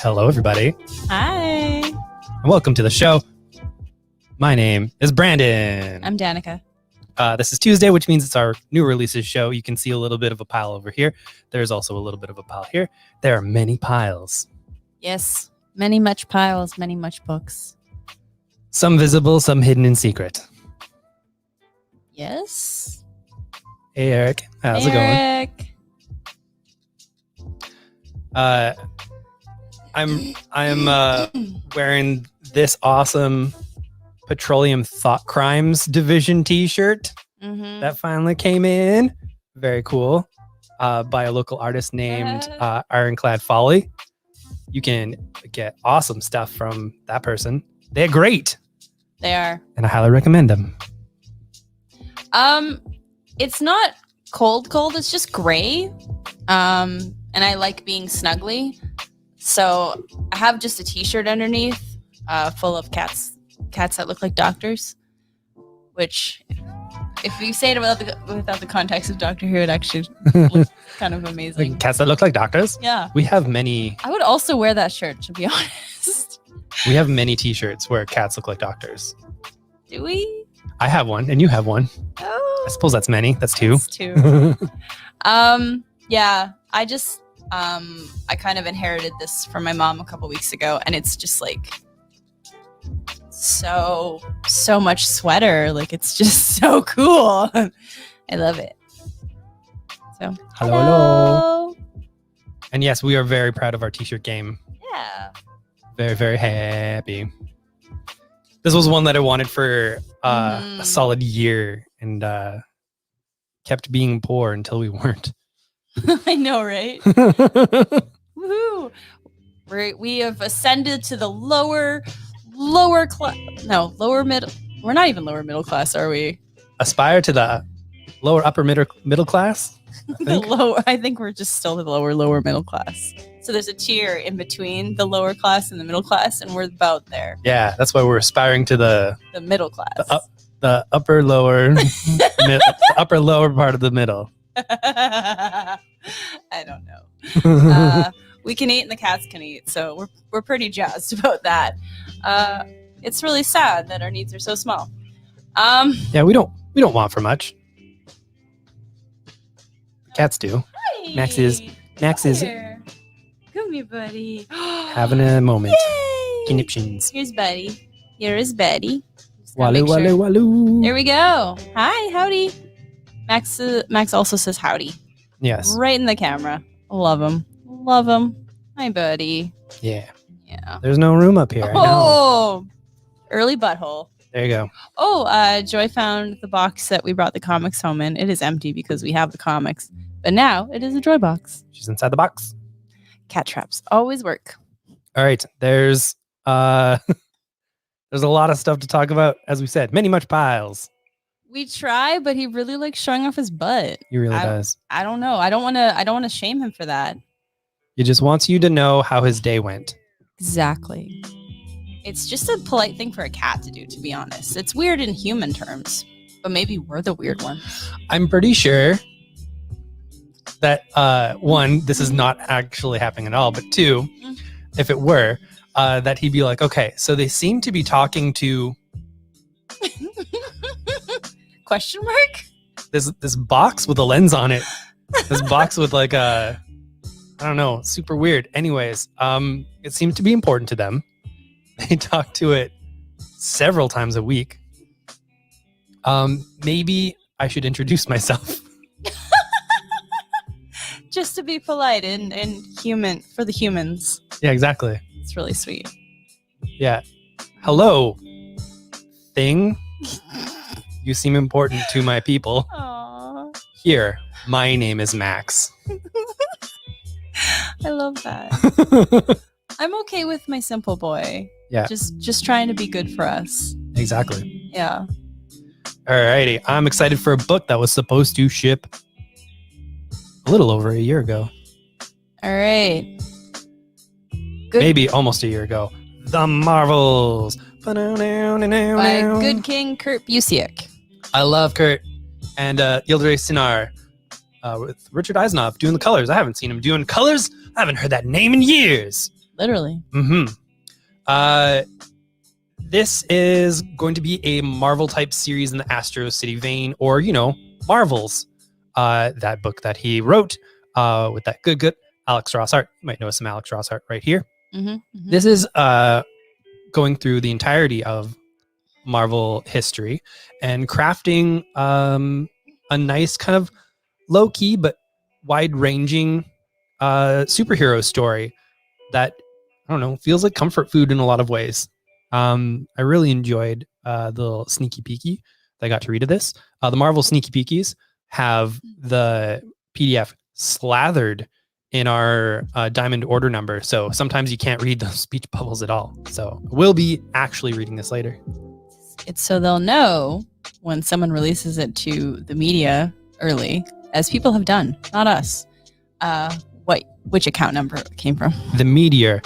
Hello, everybody. Hi. And welcome to the show. My name is Brandon. I'm Danica. This is Tuesday, which means it's our new releases show. You can see a little bit of a pile over here. There's also a little bit of a pile here. There are many piles. Yes. Many much piles, many much books. Some visible, some hidden in secret. Yes. Hey, Eric. How's it going? Eric. I'm wearing this awesome Petroleum Thought Crimes Division t-shirt that finally came in. Very cool. By a local artist named Ironclad Folly. You can get awesome stuff from that person. They're great. They are. And I highly recommend them. It's not cold, it's just gray. And I like being snuggly. So I have just a t-shirt underneath, full of cats that look like doctors, which if you say it without the context of Doctor Who, it actually looks kind of amazing. Like cats that look like doctors? Yeah. We have many. I would also wear that shirt, to be honest. We have many t-shirts where cats look like doctors. Do we? I have one and you have one. Oh. I suppose that's many. That's two. That's two. Yeah, I kind of inherited this from my mom a couple weeks ago, and it's just like so much sweater. Like, it's just so cool. I love it. So hello. And yes, we are very proud of our t-shirt game. Yeah. Very, very happy. This was one that I wanted for a solid year and kept being poor until we weren't. I know, right? Woohoo! We have ascended to the lower class. No, lower middle. We're not even lower middle class, are we? Aspire to the lower upper middle class. I think we're just still the lower middle class. So there's a tier in between the lower class and the middle class, and we're about there. Yeah, that's why we're aspiring to the middle class. The upper lower upper lower part of the middle. I don't know. We can eat and the cats can eat, so we're pretty jazzed about that. It's really sad that our needs are so small. Yeah, we don't want for much. Cats do. Hi. Max is come here, buddy. Having a moment. Yay. Conniptions. Here's Buddy. Here's Betty. Waloo. There we go. Hi, howdy. Max also says howdy. Yes. Right in the camera. Love him. Hi, buddy. Yeah. Yeah. There's no room up here. Oh, early butthole. There you go. Oh, Joy found the box that we brought the comics home in. It is empty because we have the comics, but now it is a Joy box. She's inside the box. Cat traps always work. All right. There's a lot of stuff to talk about. As we said, many much piles. We try, but he really likes showing off his butt. He really does. I don't know. I don't want to shame him for that. He just wants you to know how his day went. Exactly. It's just a polite thing for a cat to do, to be honest. It's weird in human terms, but maybe we're the weird ones. I'm pretty sure that one, this is not actually happening at all, but two, if it were, that he'd be like, okay, so they seem to be talking to question mark? This box with a lens on it. This box with like a, I don't know, super weird. Anyways, it seems to be important to them. They talk to it several times a week. Maybe I should introduce myself. Just to be polite and human for the humans. Yeah, exactly. It's really sweet. Yeah. Hello, thing. You seem important to my people. Aww. Here, my name is Max. I love that. I'm okay with my simple boy. Yeah. Just trying to be good for us. Exactly. Yeah. Alrighty. I'm excited for a book that was supposed to ship a little over a year ago. All right. Good. Maybe almost a year ago. The Marvels. By Good King Kurt Busiek. I love Kurt. And Yildiray Sinar with Richard Eisenoff doing the colors. I haven't seen him doing colors. I haven't heard that name in years. Literally. This is going to be a Marvel type series in the Astro City vein, or, Marvels. That book that he wrote with that good Alex Ross art. You might know some Alex Ross art right here. This is going through the entirety of Marvel history and crafting a nice kind of low-key but wide-ranging superhero story that, I don't know, feels like comfort food in a lot of ways. I really enjoyed the little sneaky peeky that I got to read of this. The Marvel sneaky peekies have the PDF slathered in our diamond order number, so sometimes you can't read those speech bubbles at all. So we'll be actually reading this later. It's so they'll know when someone releases it to the media early, as people have done, not us, which account number it came from. The meteor,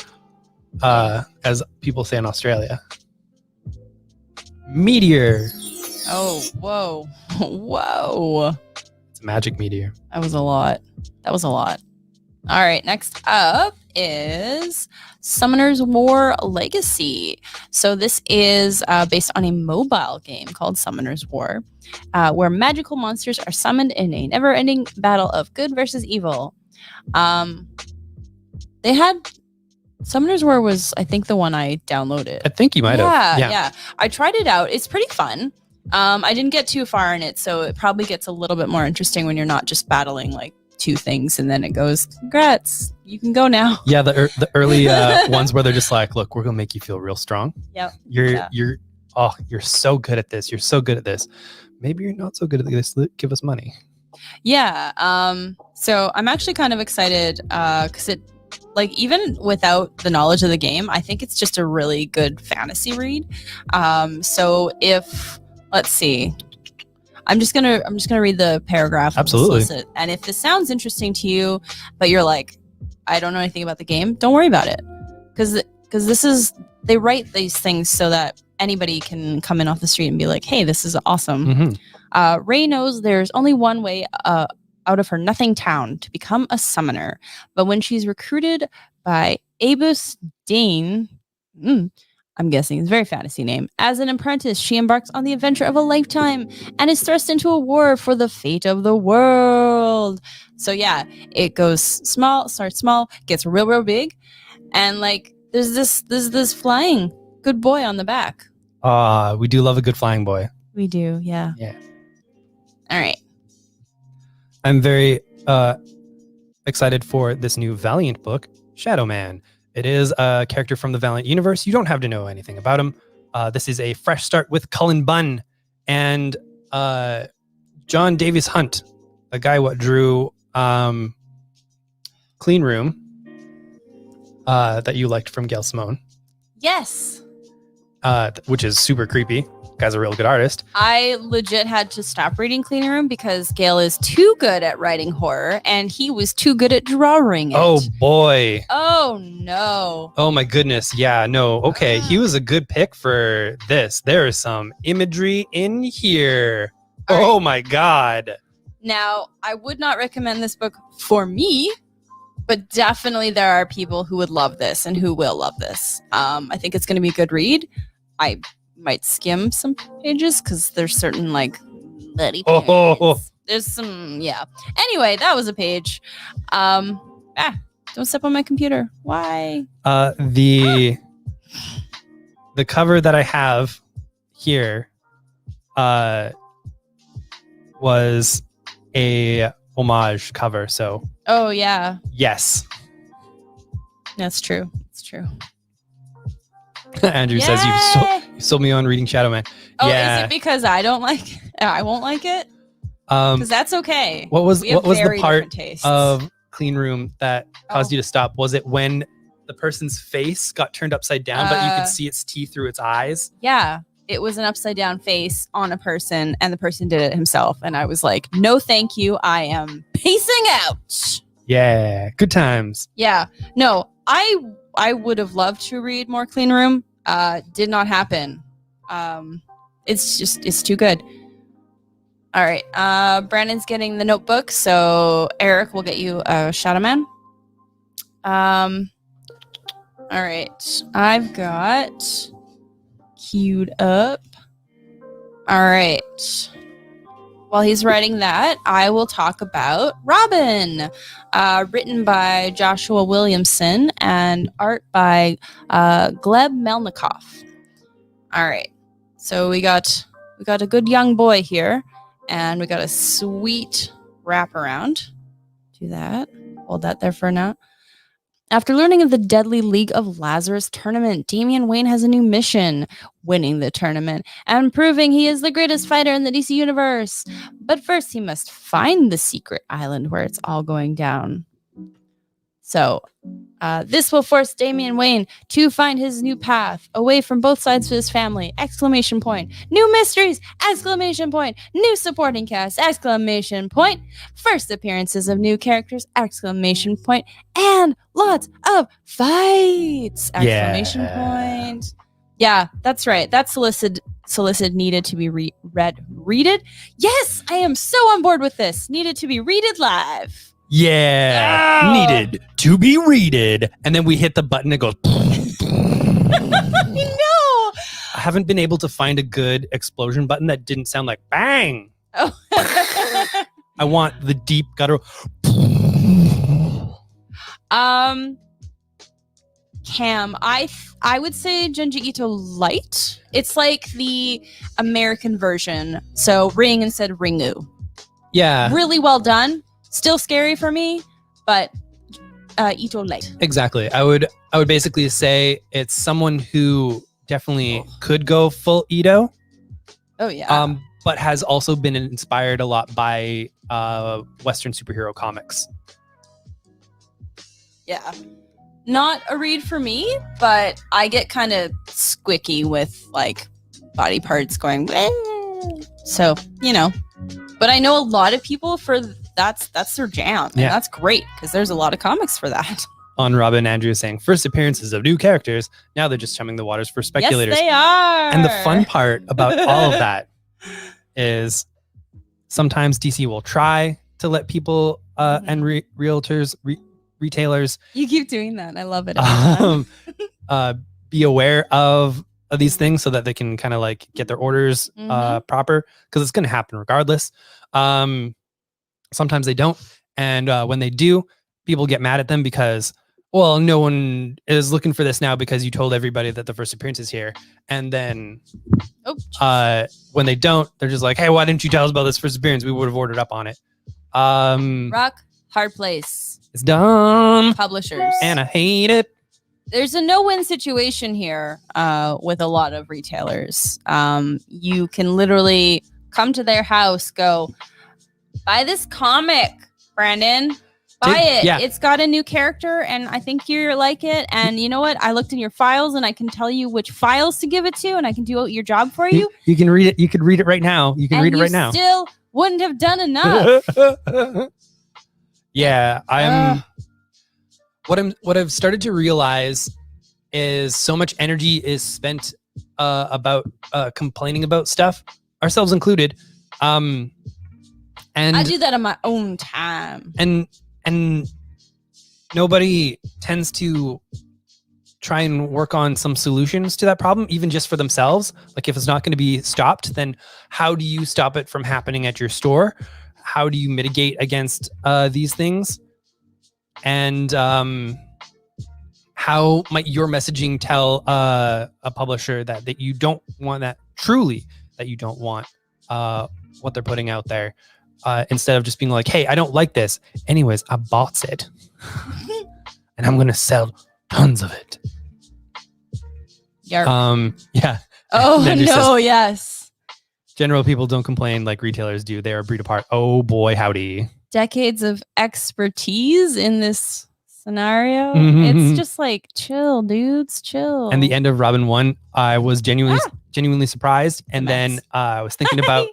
as people say in Australia. Meteor. Oh, whoa. Whoa. It's a magic meteor. That was a lot. All right, next up is Summoner's War Legacy. So this is based on a mobile game called Summoner's War, where magical monsters are summoned in a never-ending battle of good versus evil. They had Summoner's War was, I think, the one I downloaded. I think you might have. Yeah. I tried it out. It's pretty fun. I didn't get too far in it, so it probably gets a little bit more interesting when you're not just battling like two things and then it goes, congrats, you can go now. Yeah, the early ones where they're just like, look, we're gonna make you feel real strong. Yep. You're so good at this. You're so good at this. Maybe you're not so good at this. Give us money. Yeah. So I'm actually kind of excited because it, like, even without the knowledge of the game, I think it's just a really good fantasy read. So if, let's see, I'm just gonna read the paragraph. Absolutely. And if this sounds interesting to you, but you're like, I don't know anything about the game, don't worry about it, because they write these things so that anybody can come in off the street and be like, hey, this is awesome. Ray knows there's only one way out of her nothing town to become a summoner, but when she's recruited by Abus Dane, I'm guessing it's a very fantasy name, as an apprentice, she embarks on the adventure of a lifetime and is thrust into a war for the fate of the world. So yeah, it goes small, starts small, gets real big, and like there's this flying good boy on the back. We do love a good flying boy. We do, yeah. All right. I'm very excited for this new Valiant book, Shadow Man. It is a character from the Valiant universe. You don't have to know anything about him. This is a fresh start with Cullen Bunn and John Davies Hunt, the guy what drew Clean Room that you liked from Gail Simone. Yes. Which is super creepy. Guy's a real good artist. I legit had to stop reading Clean Room because Gail is too good at writing horror and he was too good at drawing it. Oh boy. Oh no. Oh my goodness. Yeah, no. Okay. He was a good pick for this. There is some imagery in here. Oh my God. Now, I would not recommend this book for me, but definitely there are people who would love this and who will love this. I think it's going to be a good read. I might skim some pages because there's certain like bloody pages. There's some, yeah. Anyway, that was a page. Don't step on my computer. Why? The cover that I have here was a homage cover. So. Oh yeah. Yes. That's true. It's true. Andrew says you sold me on reading Shadow Man. Oh, yeah. Is it because I don't like it? I won't like it? Because that's okay. What was the part of Clean Room that caused you to stop? Was it when the person's face got turned upside down, but you could see its teeth through its eyes? Yeah. It was an upside down face on a person, and the person did it himself. And I was like, no, thank you. I am pacing out. Yeah. Good times. Yeah. No, I would have loved to read more Clean Room. Did not happen. It's too good. All right. Brandon's getting the notebook, so Eric will get you a Shadow Man. All right. I've got queued up. All right. While he's writing that, I will talk about Robin, written by Joshua Williamson and art by Gleb Melnikoff. All right. So we got a good young boy here, and we got a sweet wraparound. Do that. Hold that there for now. After learning of the deadly League of Lazarus tournament, Damian Wayne has a new mission, winning the tournament and proving he is the greatest fighter in the DC universe. But first, he must find the secret island where it's all going down. So, this will force Damian Wayne to find his new path away from both sides of his family! Exclamation point. New mysteries! Exclamation point. New supporting cast! Exclamation point. First appearances of new characters! Exclamation point. And lots of fights! Exclamation point. Yeah, that's right. That solicit needed to be readed. Yes, I am so on board with this. Needed to be readed live. Yeah, needed to be readed. And then we hit the button, it goes. I know. I haven't been able to find a good explosion button that didn't sound like bang. Oh. I want the deep guttural. Cam, I would say Junji Ito Light. It's like the American version. So ring instead of ringu. Yeah. Really well done. Still scary for me, but Ito Light. Exactly. I would basically say it's someone who definitely could go full Ito. Oh yeah. But has also been inspired a lot by Western superhero comics. Yeah. Not a read for me, but I get kind of squicky with like body parts going. Bleh. So, you know. But I know a lot of people for that's their jam. And that's great because there's a lot of comics for that. On Robin, Andrew is saying first appearances of new characters. Now they're just chumming the waters for speculators. Yes, they are. And the fun part about all of that is sometimes DC will try to let people and realtors, retailers. You keep doing that. I love it. Be aware of these things so that they can kind of like get their orders proper, because it's going to happen regardless. Sometimes they don't. And when they do, people get mad at them because, well, no one is looking for this now because you told everybody that the first appearance is here. And then when they don't, they're just like, hey, why didn't you tell us about this first appearance? We would have ordered up on it. Rock, hard place. It's dumb. Publishers. And I hate it. There's a no-win situation here with a lot of retailers. You can literally come to their house, go, buy this comic, Brandon. Buy it. Yeah. It's got a new character, and I think you like it. And you know what? I looked in your files, and I can tell you which files to give it to, and I can do your job for you. You can read it. You could read it right now. You can read it right now. Still wouldn't have done enough. Yeah, I'm. What I've started to realize is so much energy is spent about complaining about stuff, ourselves included. And I do that on my own time. And nobody tends to try and work on some solutions to that problem, even just for themselves. Like if it's not going to be stopped, then how do you stop it from happening at your store? How do you mitigate against these things? And how might your messaging tell a publisher that you don't want that, truly, that you don't want what they're putting out there? Instead of just being like, hey, I don't like this. Anyways, I bought it. And I'm going to sell tons of it. Yarp. Yeah. Oh, no, says, yes. General people don't complain like retailers do. They are a breed apart. Oh, boy, howdy. Decades of expertise in this scenario. It's just like, chill, dudes, chill. And the end of Robin 1, I was genuinely surprised. And then I was thinking about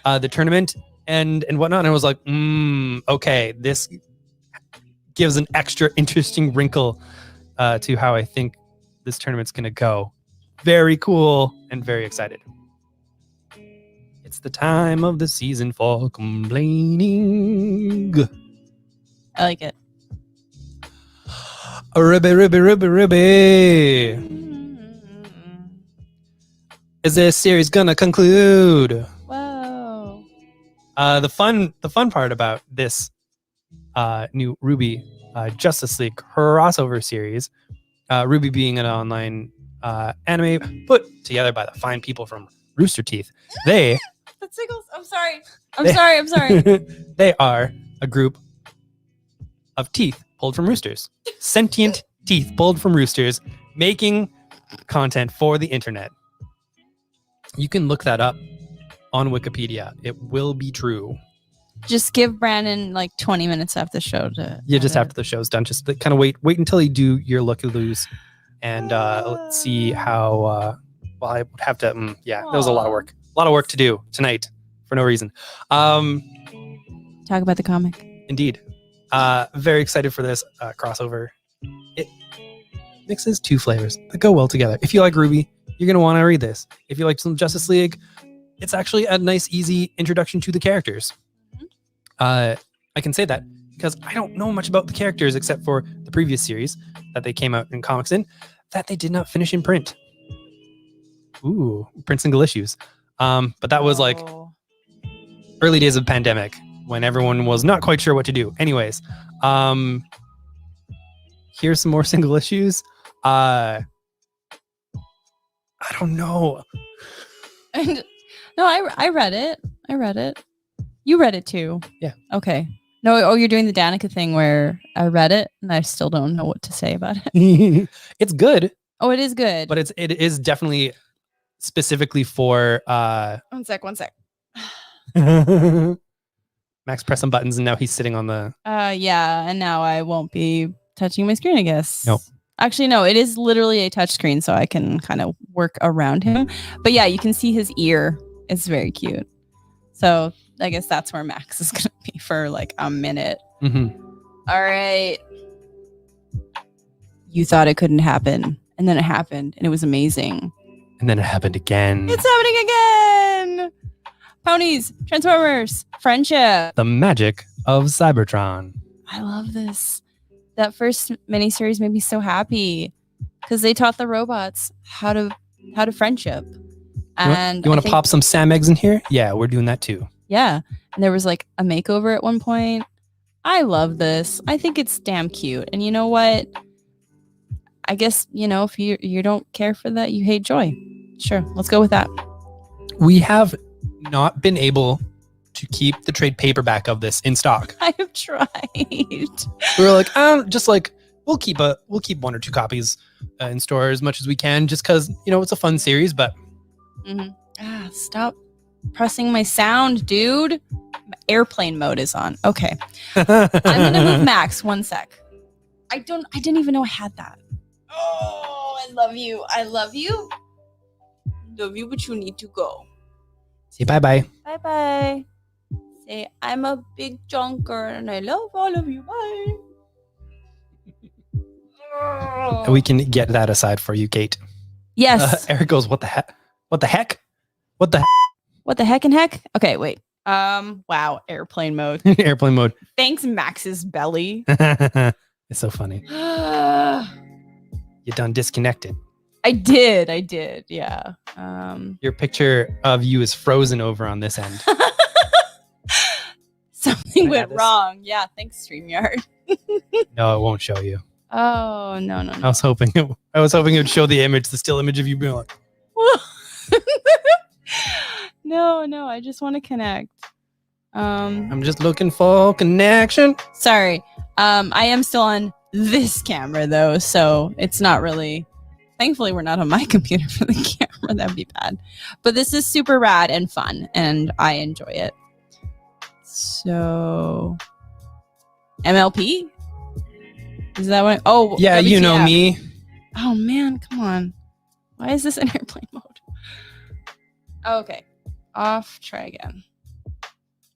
the tournament and whatnot, and I was like, okay, this gives an extra interesting wrinkle to how I think this tournament's gonna go. Very cool and very excited. It's the time of the season for complaining. I like it. Ruby. Is this series gonna conclude? Whoa. The fun part about this new Ruby Justice League crossover series, Ruby being an online anime put together by the fine people from Rooster Teeth. They That tickles. I'm sorry. I'm sorry. They are a group of teeth pulled from roosters. Sentient teeth pulled from roosters, making content for the internet. You can look that up on Wikipedia. It will be true. Just give Brandon like 20 minutes after the show to. Yeah, just after the show's done. Just kind of wait until you do your looky loos, and let's see how. Well, I would have to. Yeah, that was a lot of work. A lot of work to do tonight for no reason. Talk about the comic. Indeed. Very excited for this crossover. It mixes two flavors that go well together. If you like Ruby, you're going to want to read this. If you like some Justice League, it's actually a nice, easy introduction to the characters. I can say that because I don't know much about the characters except for the previous series that they came out in comics that they did not finish in print. Ooh, print single issues. But that was like early days of pandemic when everyone was not quite sure what to do. Anyways, here's some more single issues. I don't know. No, I read it. You read it too. Yeah. Okay. No, you're doing the Danica thing where I read it and I still don't know what to say about it. It's good. Oh, it is good. But it is definitely specifically for One sec. Max pressed some buttons and now he's sitting on the yeah, and now I won't be touching my screen, I guess. Nope. Actually, no, it is literally a touch screen, so I can kind of work around him. But yeah, you can see his ear. It's very cute. So I guess that's where Max is going to be for like a minute. Mm-hmm. All right. You thought it couldn't happen. And then it happened. And it was amazing. And then it happened again. It's happening again. Ponies, Transformers, friendship. The magic of Cybertron. I love this. That first miniseries made me so happy because they taught the robots how to friendship. And you want to pop some Sam eggs in here? Yeah, we're doing that too. Yeah. And there was like a makeover at one point. I love this. I think it's damn cute. And you know what? I guess, if you don't care for that, you hate joy. Sure. Let's go with that. We have not been able to keep the trade paperback of this in stock. I have tried. We were like, we'll keep one or two copies in store as much as we can, just because it's a fun series. But stop pressing my sound, dude. Airplane mode is on. Okay, I'm gonna move Max. 1 sec. I didn't even know I had that. Oh, I love you. Love you, but you need to go. Say bye-bye. Bye-bye. Say, I'm a big junker and I love all of you. Bye. We can get that aside for you, Kate. Yes. Eric goes, what the heck? What the heck? What the heck and heck? Okay, wait. Wow. Airplane mode. Airplane mode. Thanks, Max's belly. It's so funny. You done disconnected. I did. Yeah. Your picture of you is frozen over on this end. Something went wrong. Yeah. Thanks, StreamYard. No, it won't show you. Oh, no. I was hoping it would show the still image of you being like. No. I just want to connect. I'm just looking for connection. Sorry. I am still on this camera though, so it's not really. Thankfully, we're not on my computer for the camera. That'd be bad. But this is super rad and fun, and I enjoy it. So, MLP? Is that what? Oh, yeah, WTF. You know me. Oh man, come on. Why is this in airplane mode? Oh, okay. Off. Try again.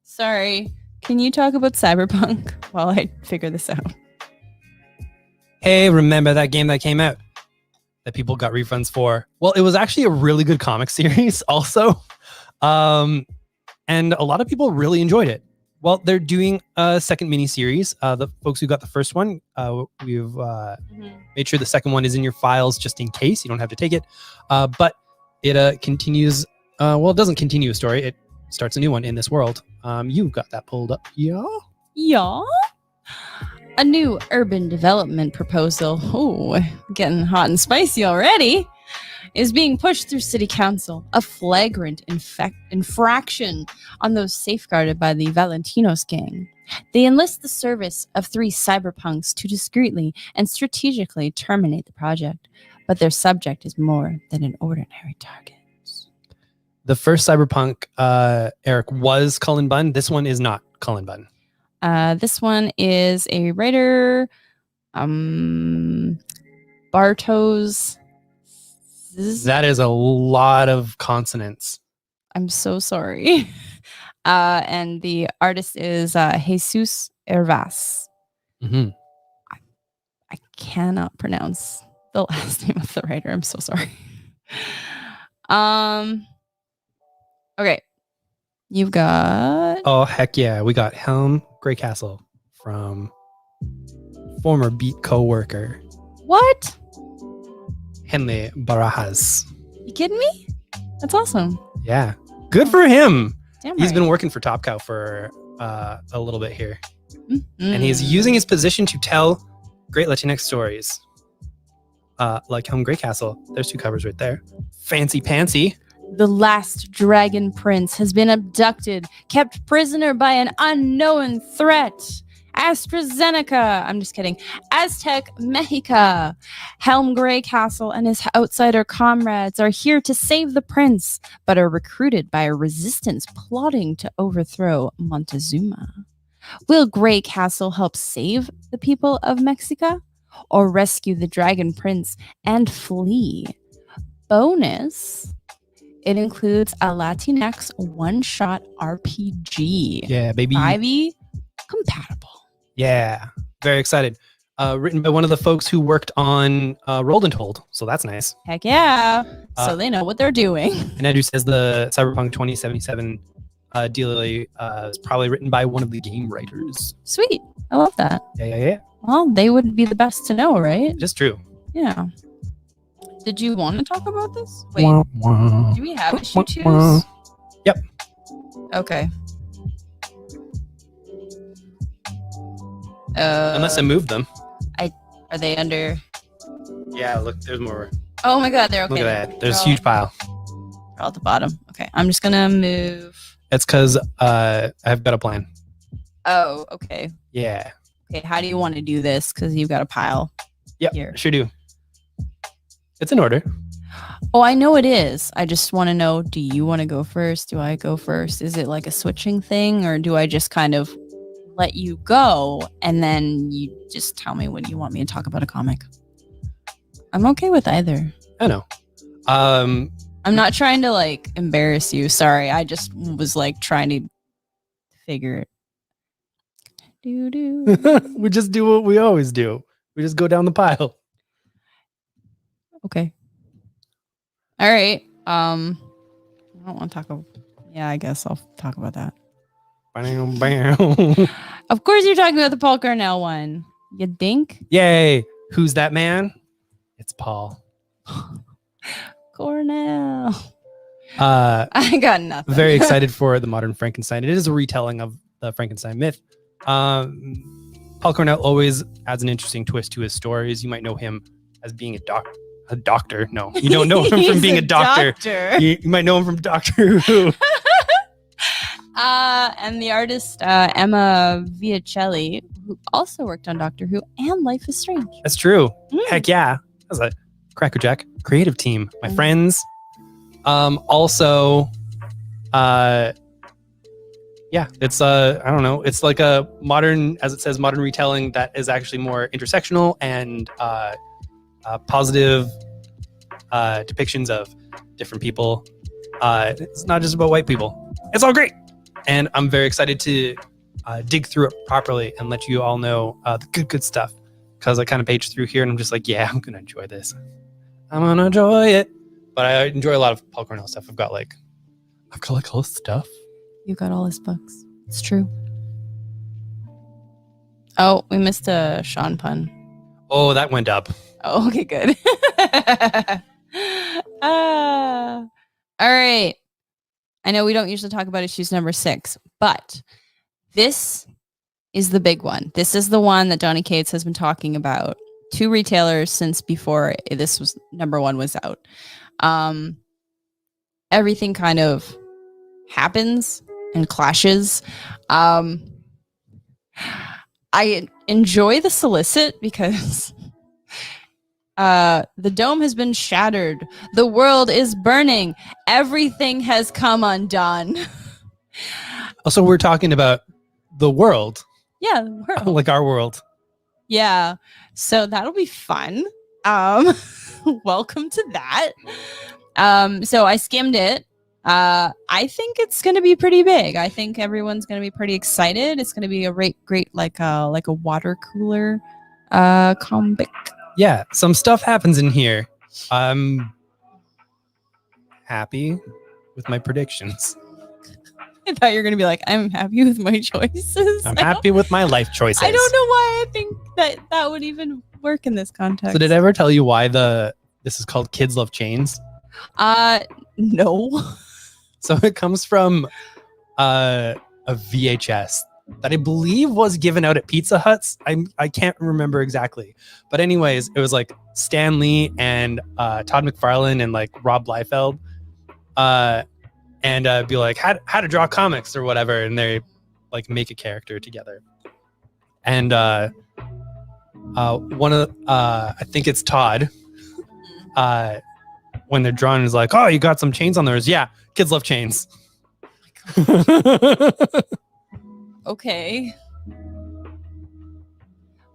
Sorry. Can you talk about Cyberpunk while I figure this out? Hey, remember that game that came out that people got refunds for? Well, it was actually a really good comic series also. And a lot of people really enjoyed it. Well, they're doing a second miniseries. The folks who got the first one, we've made sure the second one is in your files just in case you don't have to take it. But it continues. Well, it doesn't continue a story. It starts a new one in this world. You've got that pulled up. Yeah. A new urban development proposal. Oh, getting hot and spicy already. Is being pushed through city council, a flagrant infraction on those safeguarded by the Valentinos gang. They enlist the service of 3 cyberpunks to discreetly and strategically terminate the project, but their subject is more than an ordinary target. The first cyberpunk, Eric, was Cullen Bunn. This one is not Cullen Bunn. This one is a writer, Bartos. That is a lot of consonants. I'm so sorry. And the artist is Jesus Hervas. Mm-hmm. I cannot pronounce the last name of the writer. I'm so sorry. Okay. You've got... Oh, heck yeah. We got Helm Greycastle from former Beat co-worker. What? Henley Barajas. You kidding me? That's awesome. Yeah. Good for him. Damn He's right. been working for Top Cow for a little bit here. Mm-hmm. And he's using his position to tell great Latinx stories. Like Helm Greycastle. There's 2 covers right there. Fancy pantsy. The last dragon prince has been abducted, kept prisoner by an unknown threat. AstraZeneca, I'm just kidding, Aztec Mexica. Helm Greycastle and his outsider comrades are here to save the prince, but are recruited by a resistance plotting to overthrow Montezuma. Will Greycastle help save the people of Mexico, or rescue the dragon prince and flee? Bonus, it includes a Latinx one-shot RPG. Yeah, baby. 5e compatible. Yeah, very excited. Written by one of the folks who worked on Rolled and Told, so that's nice. Heck yeah. So they know what they're doing. And Andrew says the Cyberpunk 2077 DLC is probably written by one of the game writers. Sweet. I love that. Yeah. Well, they would be the best to know, right? Just true. Yeah. Did you want to talk about this? Wait, do we have issue 2s? Yep. Okay. Unless I moved them. Are they under? Yeah, look, there's more. Oh my god, they're okay. Look at that. There's a huge pile. They're all at the bottom. Okay, I'm just gonna move. It's because I've got a plan. Oh, okay. Yeah. Okay, how do you want to do this? Because you've got a pile. Yep, here. sure do. It's in order. Oh, I know it is. I just want to know, do you want to go first? Do I go first? Is it like a switching thing, or do I just kind of let you go and then you just tell me when you want me to talk about a comic? I'm okay with either. I know. I'm not trying to like embarrass you. Sorry. I just was like trying to figure it. We just do what we always do. We just go down the pile. Okay. All right. I don't want to talk about... Yeah, I guess I'll talk about that. Bam, bam. Of course you're talking about the Paul Cornell one. You think? Yay. Who's that man? It's Paul. Cornell. I got nothing. Very excited for the modern Frankenstein. It is a retelling of the Frankenstein myth. Paul Cornell always adds an interesting twist to his stories. You might know him as being a doctor. No, you don't know him from being a doctor. You might know him from Doctor Who. And the artist Emma Viacelli, who also worked on Doctor Who and Life is Strange. That's true. Heck yeah. That's a crackerjack creative team. My friends. Also, yeah, it's I don't know. It's like a modern, as it says, modern retelling that is actually more intersectional and positive depictions of different people. It's not just about white people. It's all great. And I'm very excited to dig through it properly and let you all know the good stuff. Because I kind of page through here and I'm just like, yeah, I'm going to enjoy this. I'm going to enjoy it. But I enjoy a lot of Paul Cornell stuff. I've got like all his stuff. You got all his books. It's true. Oh, we missed a Sean pun. Oh, that went up. Oh, okay, good. All right. I know we don't usually talk about issues number 6, but this is the big one. This is the one that Donny Cates has been talking about to retailers since before this was number 1 was out. Everything kind of happens and clashes. I enjoy the solicit because the dome has been shattered. The world is burning. Everything has come undone. Also, we're talking about the world. Yeah, the world. Like our world. Yeah. So that'll be fun. Welcome to that. So I skimmed it. I think it's going to be pretty big. I think everyone's going to be pretty excited. It's going to be a great like a water cooler comic. Yeah, some stuff happens in here. I'm happy with my predictions. I thought you were going to be like, I'm happy with my choices. I'm happy with my life choices. I don't know why I think that would even work in this context. So did I ever tell you why this is called Kids Love Chains? No. So it comes from a VHS that I believe was given out at Pizza Huts. I can't remember exactly. But anyways, it was like Stan Lee and Todd McFarlane and like Rob Liefeld. And be like, how to draw comics or whatever. And they like make a character together. And one of I think it's Todd. When they're drawing is like, oh, you got some chains on theirs. Yeah, kids love chains. Okay.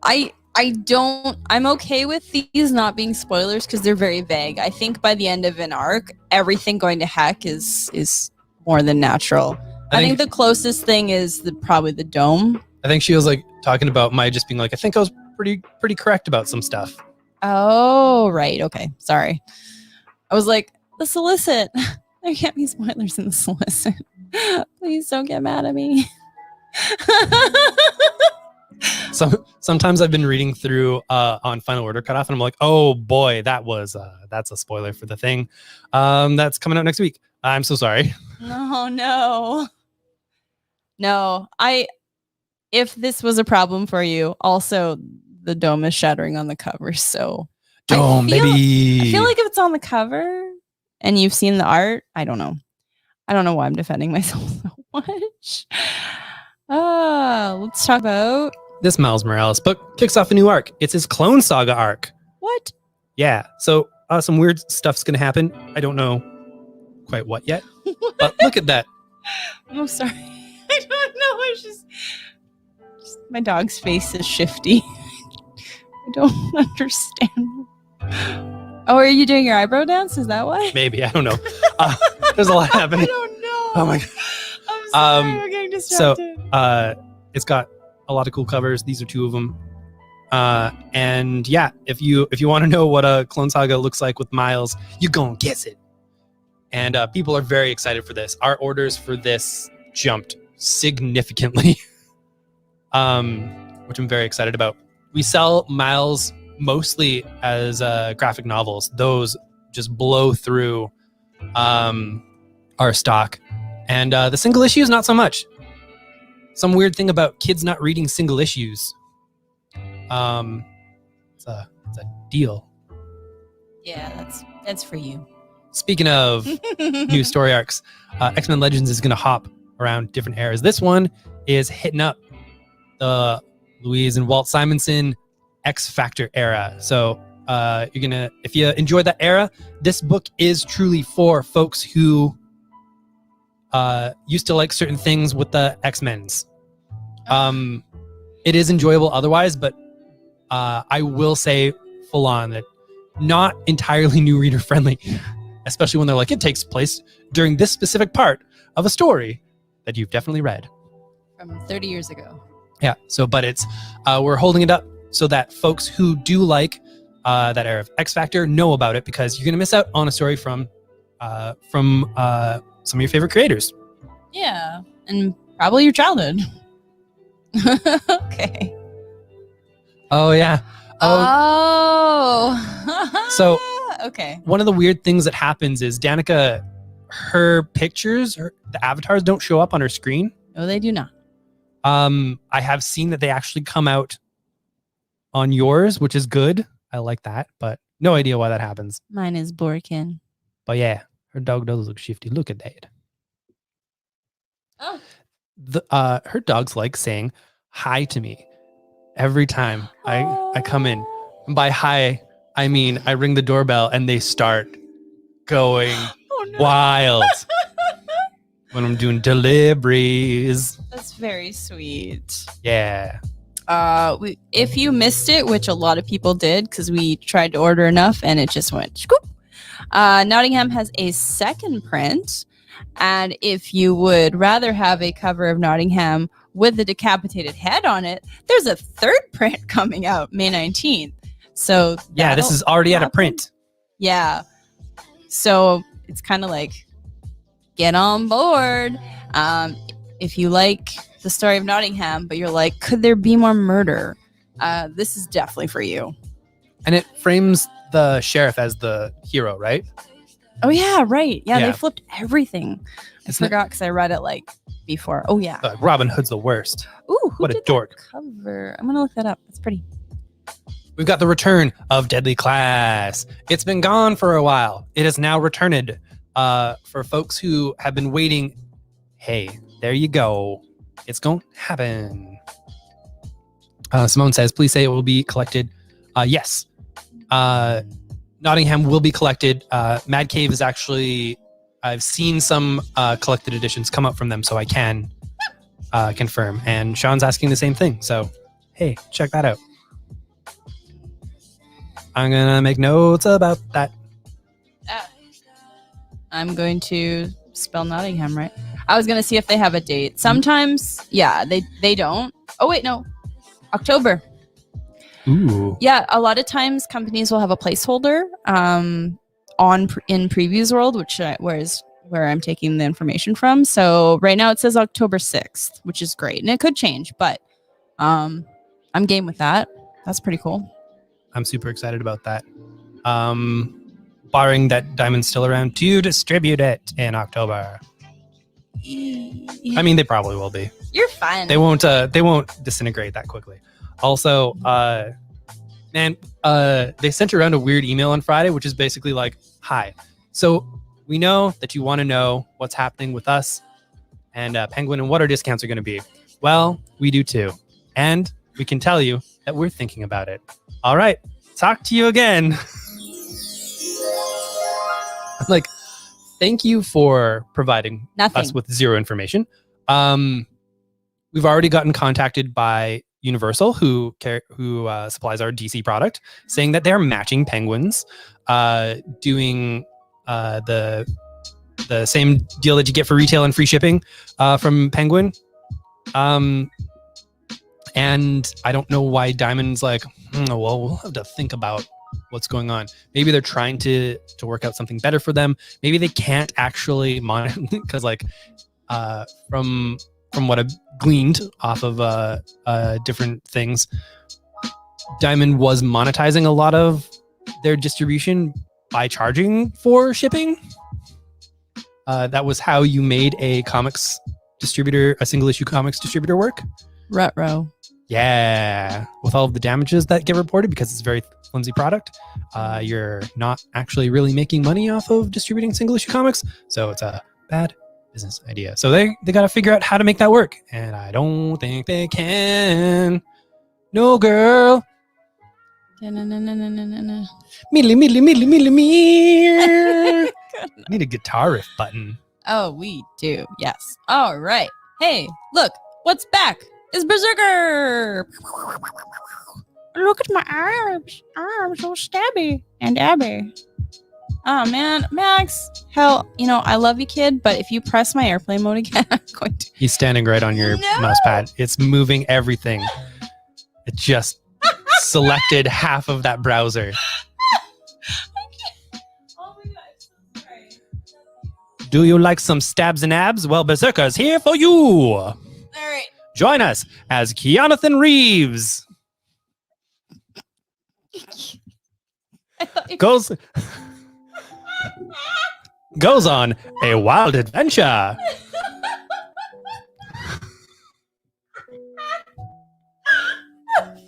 I'm okay with these not being spoilers because they're very vague. I think by the end of an arc, everything going to heck is more than natural. I think the closest thing is probably the dome. I think she was like talking about my just being like, I think I was pretty correct about some stuff. Oh, right. Okay. Sorry. I was like, the solicit. There can't be spoilers in the solicit. Please don't get mad at me. Sometimes I've been reading through on Final Order Cutoff, and I'm like, oh boy, that's a spoiler for the thing that's coming out next week. I'm so sorry. No. If this was a problem for you, also the dome is shattering on the cover, so dome, baby. I feel like if it's on the cover and you've seen the art, I don't know why I'm defending myself so much. Let's talk about this Miles Morales book kicks off a new arc. It's his Clone Saga arc. What? Yeah. So some weird stuff's gonna happen. I don't know quite what yet. What? But look at that. I'm sorry. I don't know. It's just my dog's face is shifty. I don't understand. Oh, are you doing your eyebrow dance? Is that why? Maybe. I don't know. There's a lot happening. I don't know. Oh my god. I'm sorry. I'm getting distracted. So it's got a lot of cool covers. These are 2 of them. And yeah, if you want to know what a Clone Saga looks like with Miles, you gonna guess it. And people are very excited for this. Our orders for this jumped significantly, which I'm very excited about. We sell Miles mostly as graphic novels. Those just blow through our stock. And the single issues, not so much. Some weird thing about kids not reading single issues. It's a deal. Yeah, that's for you. Speaking of new story arcs, X-Men Legends is going to hop around different eras. This one is hitting up the Louise and Walt Simonson X Factor era. So if you enjoy that era, this book is truly for folks who used to like certain things with the X-Men's. It is enjoyable otherwise, but I will say full on that not entirely new reader friendly, especially when they're like, it takes place during this specific part of a story that you've definitely read. From 30 years ago. Yeah. So, but it's, we're holding it up so that folks who do like that era of X Factor know about it, because you're going to miss out on a story from some of your favorite creators. Yeah. And probably your childhood. Okay. Oh, yeah. Oh. So okay. One of the weird things that happens is Danica, her pictures, the avatars don't show up on her screen. No, they do not. I have seen that they actually come out on yours, which is good. I like that, but no idea why that happens. Mine is Borkin. But yeah, her dog does look shifty. Look at that. Oh. Her dog's like saying hi to me every time I come in. And by hi, I mean I ring the doorbell and they start going wild when I'm doing deliveries. That's very sweet. Yeah. If you missed it, which a lot of people did because we tried to order enough and it just went scoop. Nottingham has a second print, and if you would rather have a cover of Nottingham with the decapitated head on it, there's a third print coming out May 19th. So yeah, this is already at a print. Yeah. So it's kind of like, get on board. If you like the story of Nottingham, but you're like, could there be more murder? This is definitely for you. And it frames the sheriff as the hero, right? Oh, yeah, right. Yeah, they flipped everything. Isn't forgot because I read it like before. Oh, yeah. Robin Hood's the worst. Ooh, what a dork. Cover. I'm going to look that up. It's pretty. We've got the return of Deadly Class. It's been gone for a while. It is now returned. For folks who have been waiting, hey, there you go. It's going to happen. Simone says, please say it will be collected. Yes. Nottingham will be collected. Mad Cave is actually, I've seen some collected editions come up from them, so I can confirm. And Sean's asking the same thing. So, hey, check that out. I'm going to make notes about that. I'm going to spell Nottingham right. I was going to see if they have a date. Sometimes, yeah, they don't. Oh, wait, no. October. Ooh. Yeah, a lot of times companies will have a placeholder in Previews World, where I'm taking the information from. So right now it says October 6th, which is great. And it could change, but I'm game with that. That's pretty cool. I'm super excited about that. Barring that Diamond's still around to distribute it in October. I mean, they probably will be. You're fine. They won't disintegrate that quickly. Also, they sent around a weird email on Friday, which is basically like, hi. So we know that you want to know what's happening with us and Penguin and what our discounts are going to be. Well, we do too. And we can tell you that we're thinking about it. All right. Talk to you again. Like, thank you for providing us with zero information. We've already gotten contacted by Universal, who supplies our DC product, saying that they're matching Penguins, doing the same deal that you get for retail and free shipping from Penguin. And I don't know why Diamond's like, well, we'll have to think about what's going on. Maybe they're trying to work out something better for them. Maybe they can't actually monitor because, like, from what I've gleaned off of different things, Diamond was monetizing a lot of their distribution by charging for shipping. That was how you made a comics distributor, a single issue comics distributor work. Retro. Yeah. With all of the damages that get reported because it's a very flimsy product, you're not actually really making money off of distributing single issue comics. So it's a bad business idea. So they got to figure out how to make that work. And I don't think they can. No, girl. No. I need a guitar riff button. Oh, we do. Yes. All right. Hey, look. What's back? It's Berserker. Look at my arms. Arms so stabby and abby. Oh, man. Max. Hell, I love you, kid, but if you press my airplane mode again, I'm going to... He's standing right on your mouse pad. It's moving everything. It just selected half of that browser. Oh, my God. I'm so sorry. Do you like some stabs and abs? Well, Berserker's here for you. All right. Join us as Keonathan Reeves. goes on a wild adventure.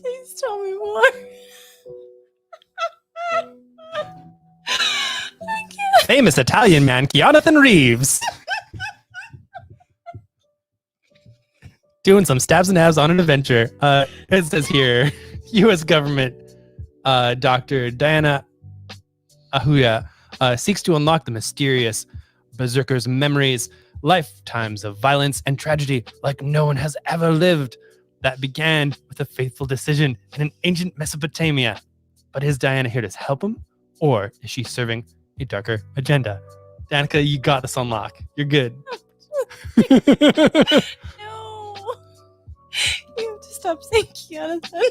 Please tell me more. Famous Italian man Jonathan Reeves doing some stabs and abs on an adventure. It says here, U.S. government Dr. Diana Ahuya seeks to unlock the mysterious berserker's memories, lifetimes of violence and tragedy like no one has ever lived, that began with a fateful decision in an ancient Mesopotamia. But is Diana here to help him, or is she serving a darker agenda? Danica, you got this on lock. You're good. No. You have to stop saying Jonathan.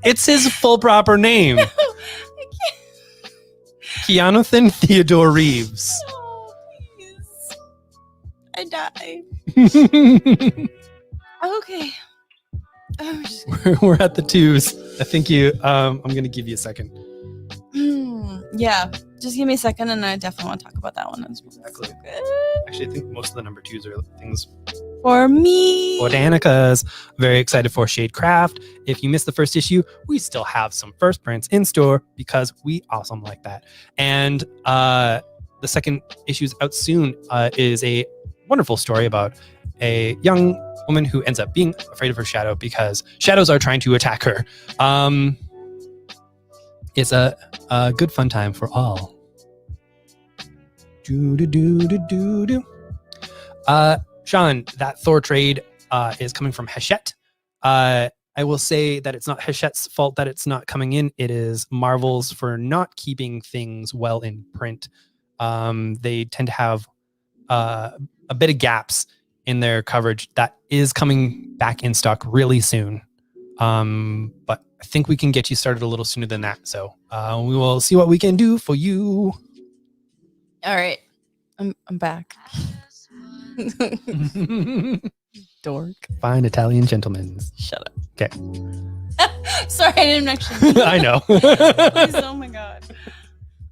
It's his full proper name. No, I can't. Jonathan Theodore Reeves. No, please. I die. Okay. We're at the twos. I think I'm going to give you a second. Yeah, just give me a second, and I definitely want to talk about that one as well. Exactly. So good. Actually, I think most of the number twos are things For me. for Danica's. Very excited for Shadecraft. If you missed the first issue, we still have some first prints in store because we awesome like that. And the second issue is out soon. Is a wonderful story about a young woman who ends up being afraid of her shadow because shadows are trying to attack her. It's a good fun time for all. Sean, that Thor trade is coming from Hachette. I will say that it's not Hachette's fault that it's not coming in. It is Marvel's for not keeping things well in print. They tend to have a bit of gaps in their coverage. That is coming back in stock really soon. But I think we can get you started a little sooner than that. So we will see what we can do for you. All right. I'm back. Dork. Fine Italian gentlemen. Shut up. Okay. Sorry, I didn't actually. I know. Please, oh my god.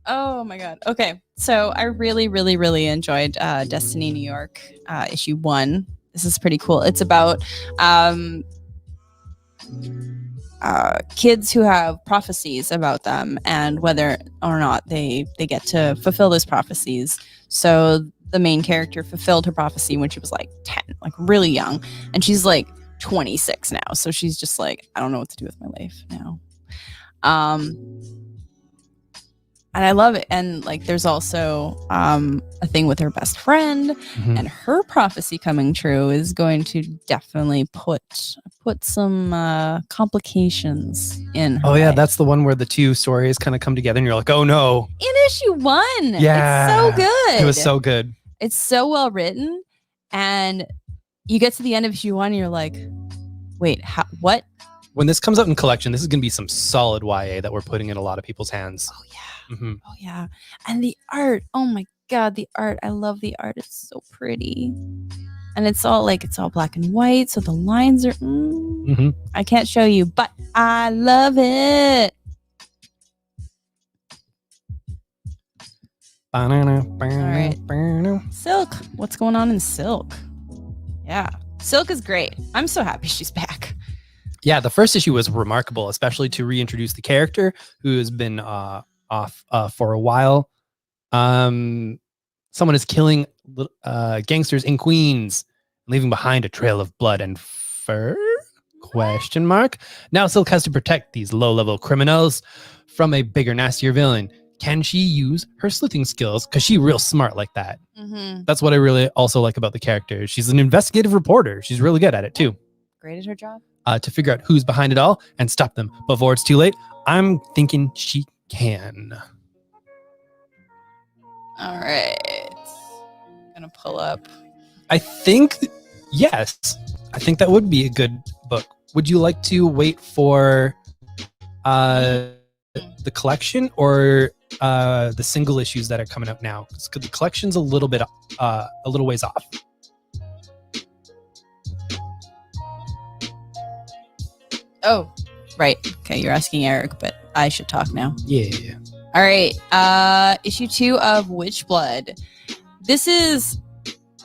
Oh my god. Okay. So I really, really, really enjoyed Destiny New York issue 1. This is pretty cool. It's about kids who have prophecies about them and whether or not they get to fulfill those prophecies. So the main character fulfilled her prophecy when she was like 10, like really young, and she's like 26 now. So she's just like, I don't know what to do with my life now. And I love it. And like, there's also a thing with her best friend, and her prophecy coming true is going to definitely put some complications in her Oh yeah, life. that's the one where the two stories kind of come together, and you're like, oh no. In issue 1. Yeah, it's so good. It was so good. It's so well written, and you get to the end of issue 1, and you're like, wait, what? When this comes out in collection, this is going to be some solid YA that we're putting in a lot of people's hands. Oh yeah. Mm-hmm. Oh yeah. And the art, oh my god, the art. I love the art. It's so pretty. And it's all black and white, so the lines are I can't show you, but I love it. All right. Silk. What's going on in Silk? Yeah. Silk is great. I'm so happy she's back. Yeah, the first issue was remarkable, especially to reintroduce the character who has been off for a while. Someone is killing gangsters in Queens, leaving behind a trail of blood and fur? ? Now Silk has to protect these low-level criminals from a bigger, nastier villain. Can she use her sleuthing skills? Because she's real smart like that. That's what I really also like about the character. She's an investigative reporter. She's really good at it too. Great at her job. To figure out who's behind it all and stop them before it's too late. I'm thinking she can. All right. I'm gonna pull up. I think, yes. I think that would be a good book. Would you like to wait for the collection or the single issues that are coming out now? Because the collection's a little ways off. Oh, Right. Okay, you're asking Eric, but I should talk now. Yeah. All right. Issue 2 of Witchblood. This is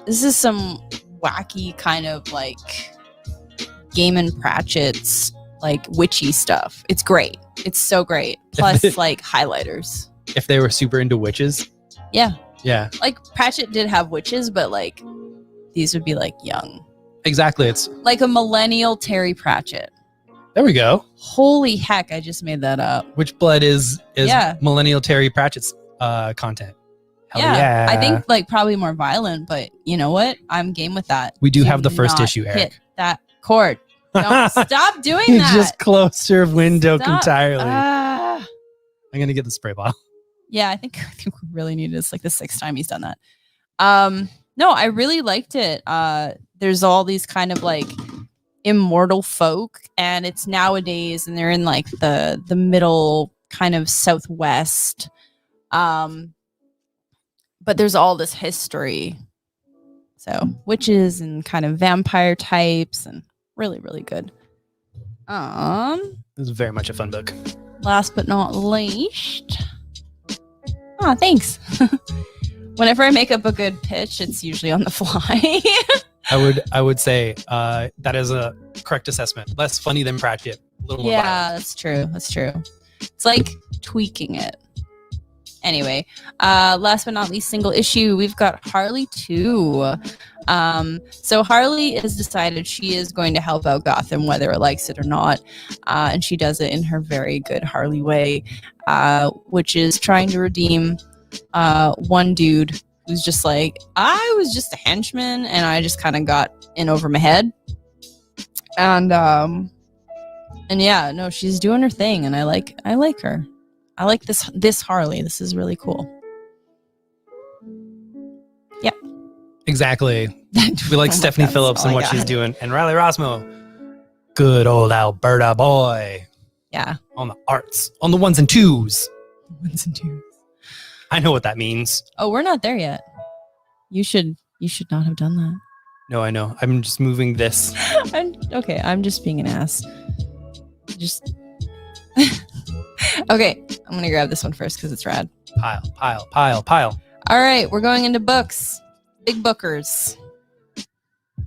some wacky kind of like Gaiman Pratchett's like witchy stuff. It's great. It's so great. Plus like highlighters. If they were super into witches. Yeah. Yeah. Like Pratchett did have witches, but like these would be like young. Exactly. It's like a millennial Terry Pratchett. There we go. Holy heck, I just made that up. Witchblood is millennial Terry Pratchett's content. Hell yeah. I think like probably more violent, but you know what? I'm game with that. We do have the first issue, Eric. Hit that chord. Don't stop doing that. Just close your window Stop. entirely. I'm gonna get the spray bottle. Yeah, I think we really need it. It's like the 6th time he's done that. No, I really liked it. There's all these kind of like immortal folk, and it's nowadays, and they're in like the middle kind of southwest. But there's all this history. So witches and kind of vampire types, and really, really good. This is very much a fun book. Last but not least. Oh, thanks. Whenever I make up a good pitch, it's usually on the fly. I would say that is a correct assessment. Less funny than Pratchett. A little more violent. That's true. That's true. It's like tweaking it. Anyway, last but not least, single issue, we've got Harley 2. So Harley has decided she is going to help out Gotham, whether it likes it or not. And she does it in her very good Harley way, which is trying to redeem one dude who's just like, I was just a henchman and I just kind of got in over my head. And yeah, no, she's doing her thing, and I like her. I like this Harley. This is really cool. Yep. Exactly. We like Stephanie Phillips and what she's doing. And Riley Rossmo. Good old Alberta boy. Yeah. On the arts. On the ones and twos. Ones and twos. I know what that means. Oh, we're not there yet. You should not have done that. No, I know. I'm just moving this. Okay, I'm just being an ass. Okay, I'm gonna grab this one first because it's rad. Pile. All right, we're going into books. Big bookers.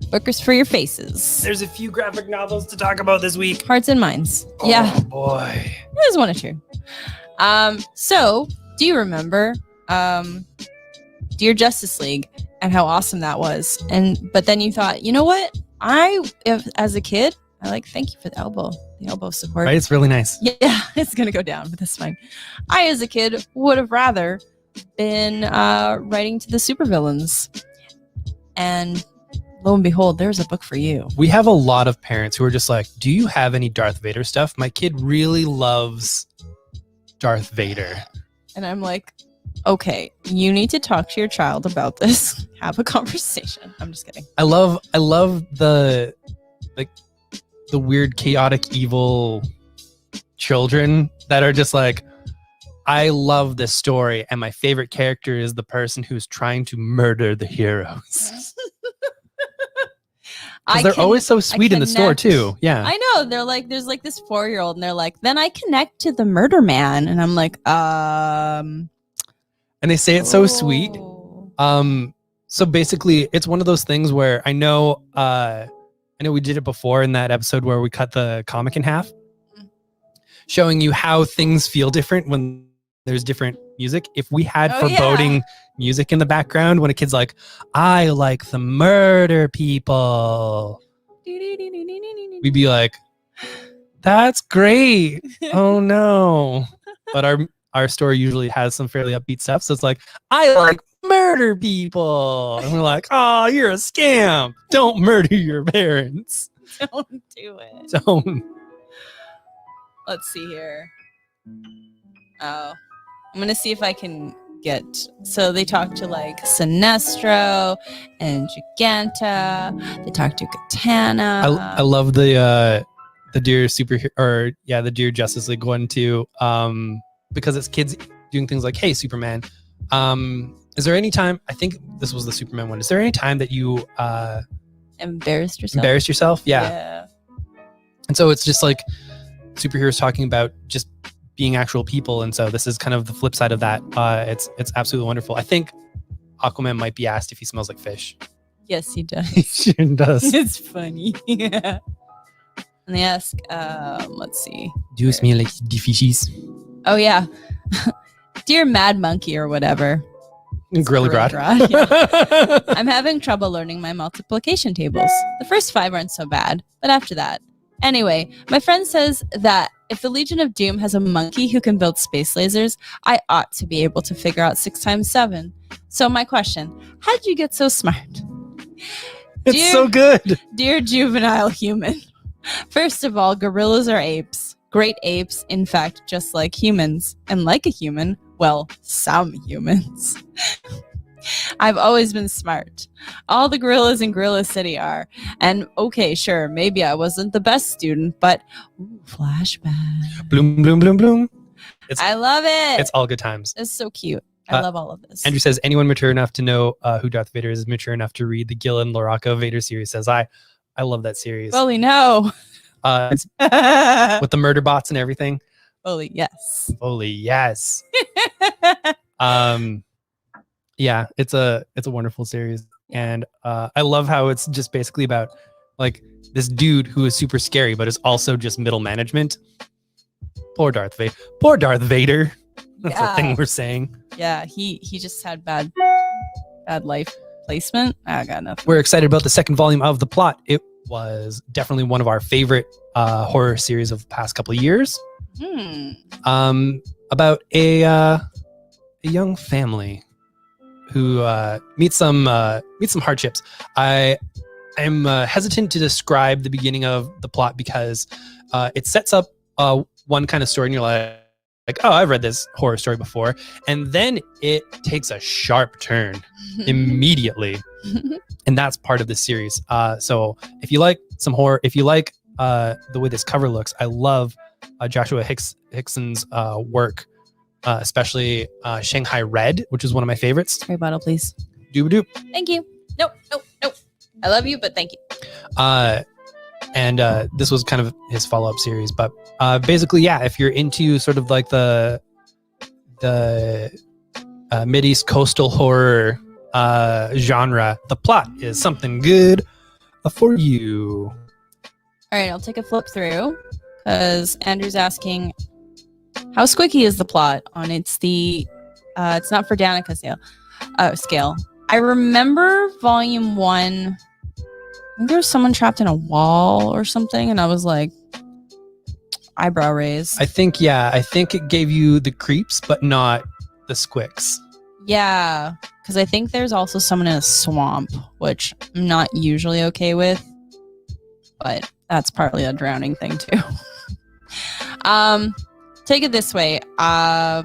Bookers for your faces. There's a few graphic novels to talk about this week. Hearts and Minds. Oh, yeah. Boy. There's one or two. So, do you remember Dear Justice League and how awesome that was? But then you thought, you know what? As a kid, thank you for the elbow support. Right, it's really nice. Yeah, it's gonna go down, but that's fine. I, as a kid, would have rather been writing to the supervillains, and lo and behold, there's a book for you. We have a lot of parents who are just like, do you have any Darth Vader stuff? My kid really loves Darth Vader. And I'm like, okay, you need to talk to your child about this. Have a conversation. I'm just kidding. I love the weird, chaotic, evil children that are just like, I love this story, and my favorite character is the person who's trying to murder the heroes. They're always so sweet in the store too. Yeah, I know. They're like, there's like this 4-year-old, and they're like, then I connect to the murder man, and I'm like, and they say it so sweet. So basically, it's one of those things where I know we did it before in that episode where we cut the comic in half, showing you how things feel different when there's different music. If we had foreboding music in the background when a kid's like, I like the murder people, we'd be like, that's great. Oh no. But our story usually has some fairly upbeat stuff. So it's like, I like murder people. And we're like, oh, you're a scamp. Don't murder your parents. Don't do it. Don't. Let's see here. Oh, I'm going to see if I can get... So they talk to like Sinestro and Giganta. They talk to Katana. I love the Dear Superhero, or the Dear Justice League one too. Because it's kids doing things like, hey, Superman. Is there any time, I think this was the Superman one, is there any time that you embarrassed yourself? Yeah. And so it's just like superheroes talking about just being actual people, and so this is kind of the flip side of that. It's absolutely wonderful. I think Aquaman might be asked if he smells like fish. Yes, he does. He sure does. It's funny. Yeah. And they ask, let's see. Do you smell like the fishies? Oh, yeah. Dear Mad Monkey or whatever. Gorilla Grodd. Yeah. I'm having trouble learning my multiplication tables. The first 5 aren't so bad, but after that. Anyway, my friend says that if the Legion of Doom has a monkey who can build space lasers, I ought to be able to figure out 6 times 7. So my question, how did you get so smart? It's so good. Dear juvenile human, first of all, gorillas are apes. Great apes, in fact, just like humans. And like a human, well, some humans. I've always been smart. All the gorillas in Gorilla City are. And okay, sure, maybe I wasn't the best student, but flashback. Bloom, bloom, bloom, bloom. I love it. It's all good times. It's so cute. I love all of this. Andrew says, anyone mature enough to know who Darth Vader is mature enough to read the Gillen Larocca Vader series. Says, I love that series. Fully no. It's with the murder bots and everything. Fully yes. Fully yes. Yeah, it's a wonderful series, and I love how it's just basically about like this dude who is super scary, but is also just middle management. Poor Darth Vader. Poor Darth Vader. That's the thing we're saying. Yeah, he just had bad life placement. I got nothing. We're excited about the second volume of The Plot. It was definitely one of our favorite horror series of the past couple of years. About a young family who meets some hardships. I'm hesitant to describe the beginning of The Plot because it sets up one kind of story, and you're like, oh, I've read this horror story before, and then it takes a sharp turn immediately, and that's part of the series. So if you like some horror, if you like the way this cover looks, I love Joshua Hickson's work, especially Shanghai Red, which is one of my favorites. Spray bottle, please. Dooba-doop. Thank you. Nope. I love you, but thank you. And this was kind of his follow-up series, but basically, yeah, if you're into sort of like the Mideast coastal horror genre, The Plot is something good for you. All right, I'll take a flip through because Andrew's asking, how squicky is The Plot on it's not for Danica scale. I remember volume 1. I think there was someone trapped in a wall or something, and I was like, eyebrow raise. I think it gave you the creeps, but not the squicks. Yeah, because I think there's also someone in a swamp, which I'm not usually okay with, but that's partly a drowning thing too. Take it this way. I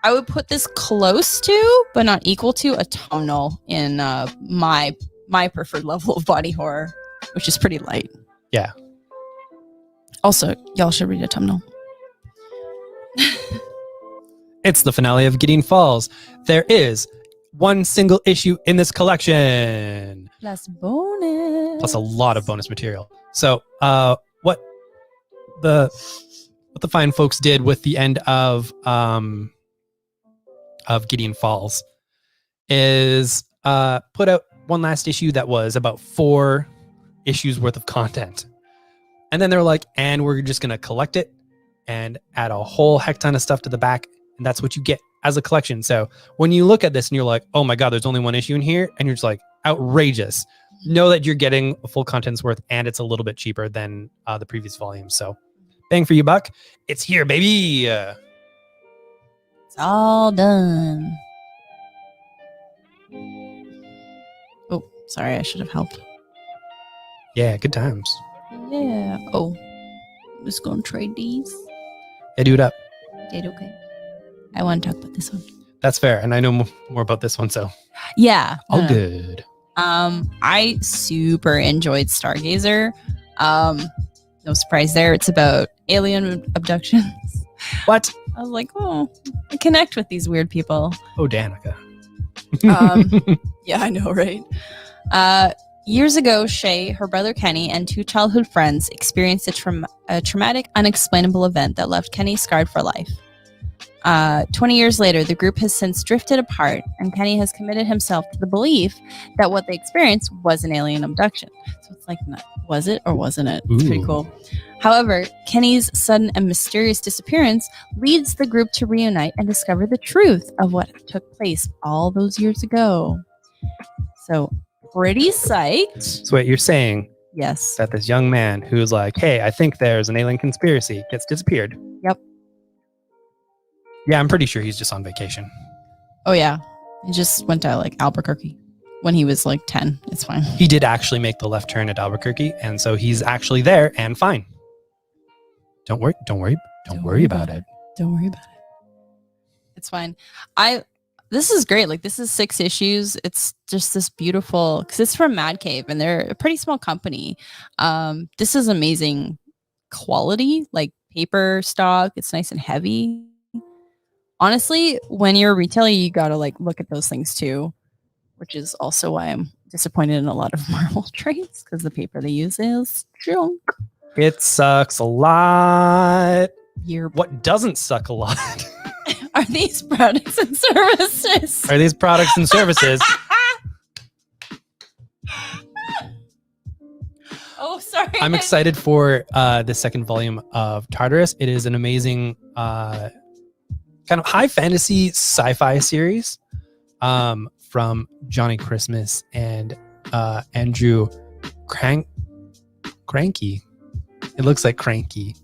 would put this close to, but not equal to, autumnal in my preferred level of body horror, which is pretty light. Yeah. Also, y'all should read Autumnal. It's the finale of Gideon Falls. There is one single issue in this collection. Plus bonus. Plus a lot of bonus material. So what the fine folks did with the end of Gideon Falls is put out one last issue that was about 4 issues worth of content. And then they're like, and we're just going to collect it and add a whole heck ton of stuff to the back. And that's what you get as a collection. So when you look at this and you're like, oh my God, there's only one issue in here. And you're just like, outrageous. Know that you're getting a full content's worth, and it's a little bit cheaper than the previous volume. So bang for your buck. It's here, baby. It's all done. Oh, sorry, I should have helped. Yeah, good times. Yeah. Oh, I'm just going to trade these. Yeah, do it up. Did okay. I want to talk about this one. That's fair. And I know more about this one, so. Yeah. All good. I super enjoyed Stargazer. No surprise there. It's about alien abductions. What? I was like, oh, I connect with these weird people. Oh, Danica. Yeah, I know, right? Years ago, Shay, her brother Kenny, and 2 childhood friends experienced a traumatic, unexplainable event that left Kenny scarred for life. 20 years later, the group has since drifted apart, and Kenny has committed himself to the belief that what they experienced was an alien abduction. So it's like, was it or wasn't it? It's pretty cool. However, Kenny's sudden and mysterious disappearance leads the group to reunite and discover the truth of what took place all those years ago. So, pretty psyched. So wait, you're saying yes that this young man who's like, hey, I think there's an alien conspiracy, gets disappeared. Yep. Yeah, I'm pretty sure he's just on vacation. Oh, yeah. He just went to like Albuquerque when he was like 10. It's fine. He did actually make the left turn at Albuquerque, and so he's actually there and fine. Don't worry about it. Don't worry about it. It's fine. This is great. Like, this is 6 issues. It's just this beautiful, because it's from Mad Cave, and they're a pretty small company. This is amazing quality, like paper stock. It's nice and heavy. Honestly, when you're a retailer, you gotta like look at those things too, which is also why I'm disappointed in a lot of Marvel trades, because the paper they use is junk. It sucks a lot. What doesn't suck a lot? Are these products and services? Oh, sorry. I'm excited for the second volume of Tartarus. It is an amazing kind of high fantasy sci-fi series from Johnny Christmas and Andrew Cranky. It looks like Cranky.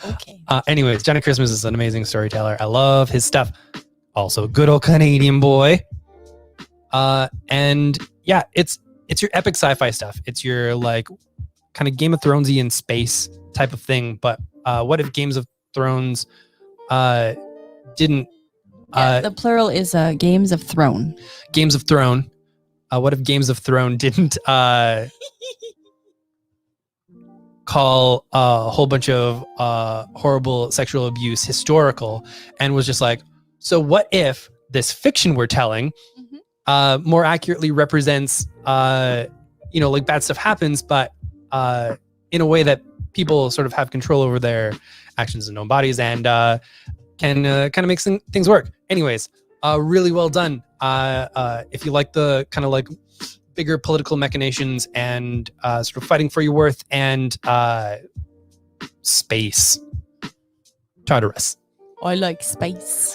Okay. Anyways, Johnny Christmas is an amazing storyteller. I love his stuff. Also, good old Canadian boy. And yeah, it's your epic sci-fi stuff. It's your like kind of Game of Thronesy in space type of thing. But what if Games of Thrones didn't? The plural is Games of Throne. Games of Throne. What if Games of Throne didn't call a whole bunch of horrible sexual abuse historical, and was just like, so what if this fiction we're telling more accurately represents like bad stuff happens, but in a way that people sort of have control over their actions and own bodies, and can kind of make things work. Anyways, really well done. If you like the kind of like bigger political machinations and sort of fighting for your worth and space, Tartarus. I like space.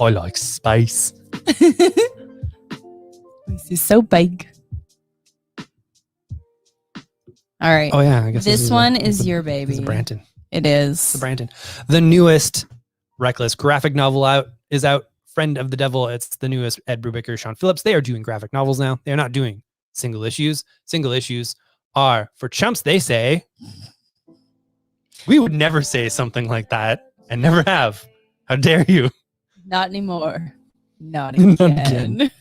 This is so big. All right. Oh yeah, I guess this one is your baby. It's Branton. It is. The Branton. The newest Reckless graphic novel is out. Friend of the Devil. It's the newest Ed Brubaker, Sean Phillips. They are doing graphic novels now. They're not doing single issues. Single issues are for chumps, they say. We would never say something like that, and never have. How dare you? Not anymore. Not again.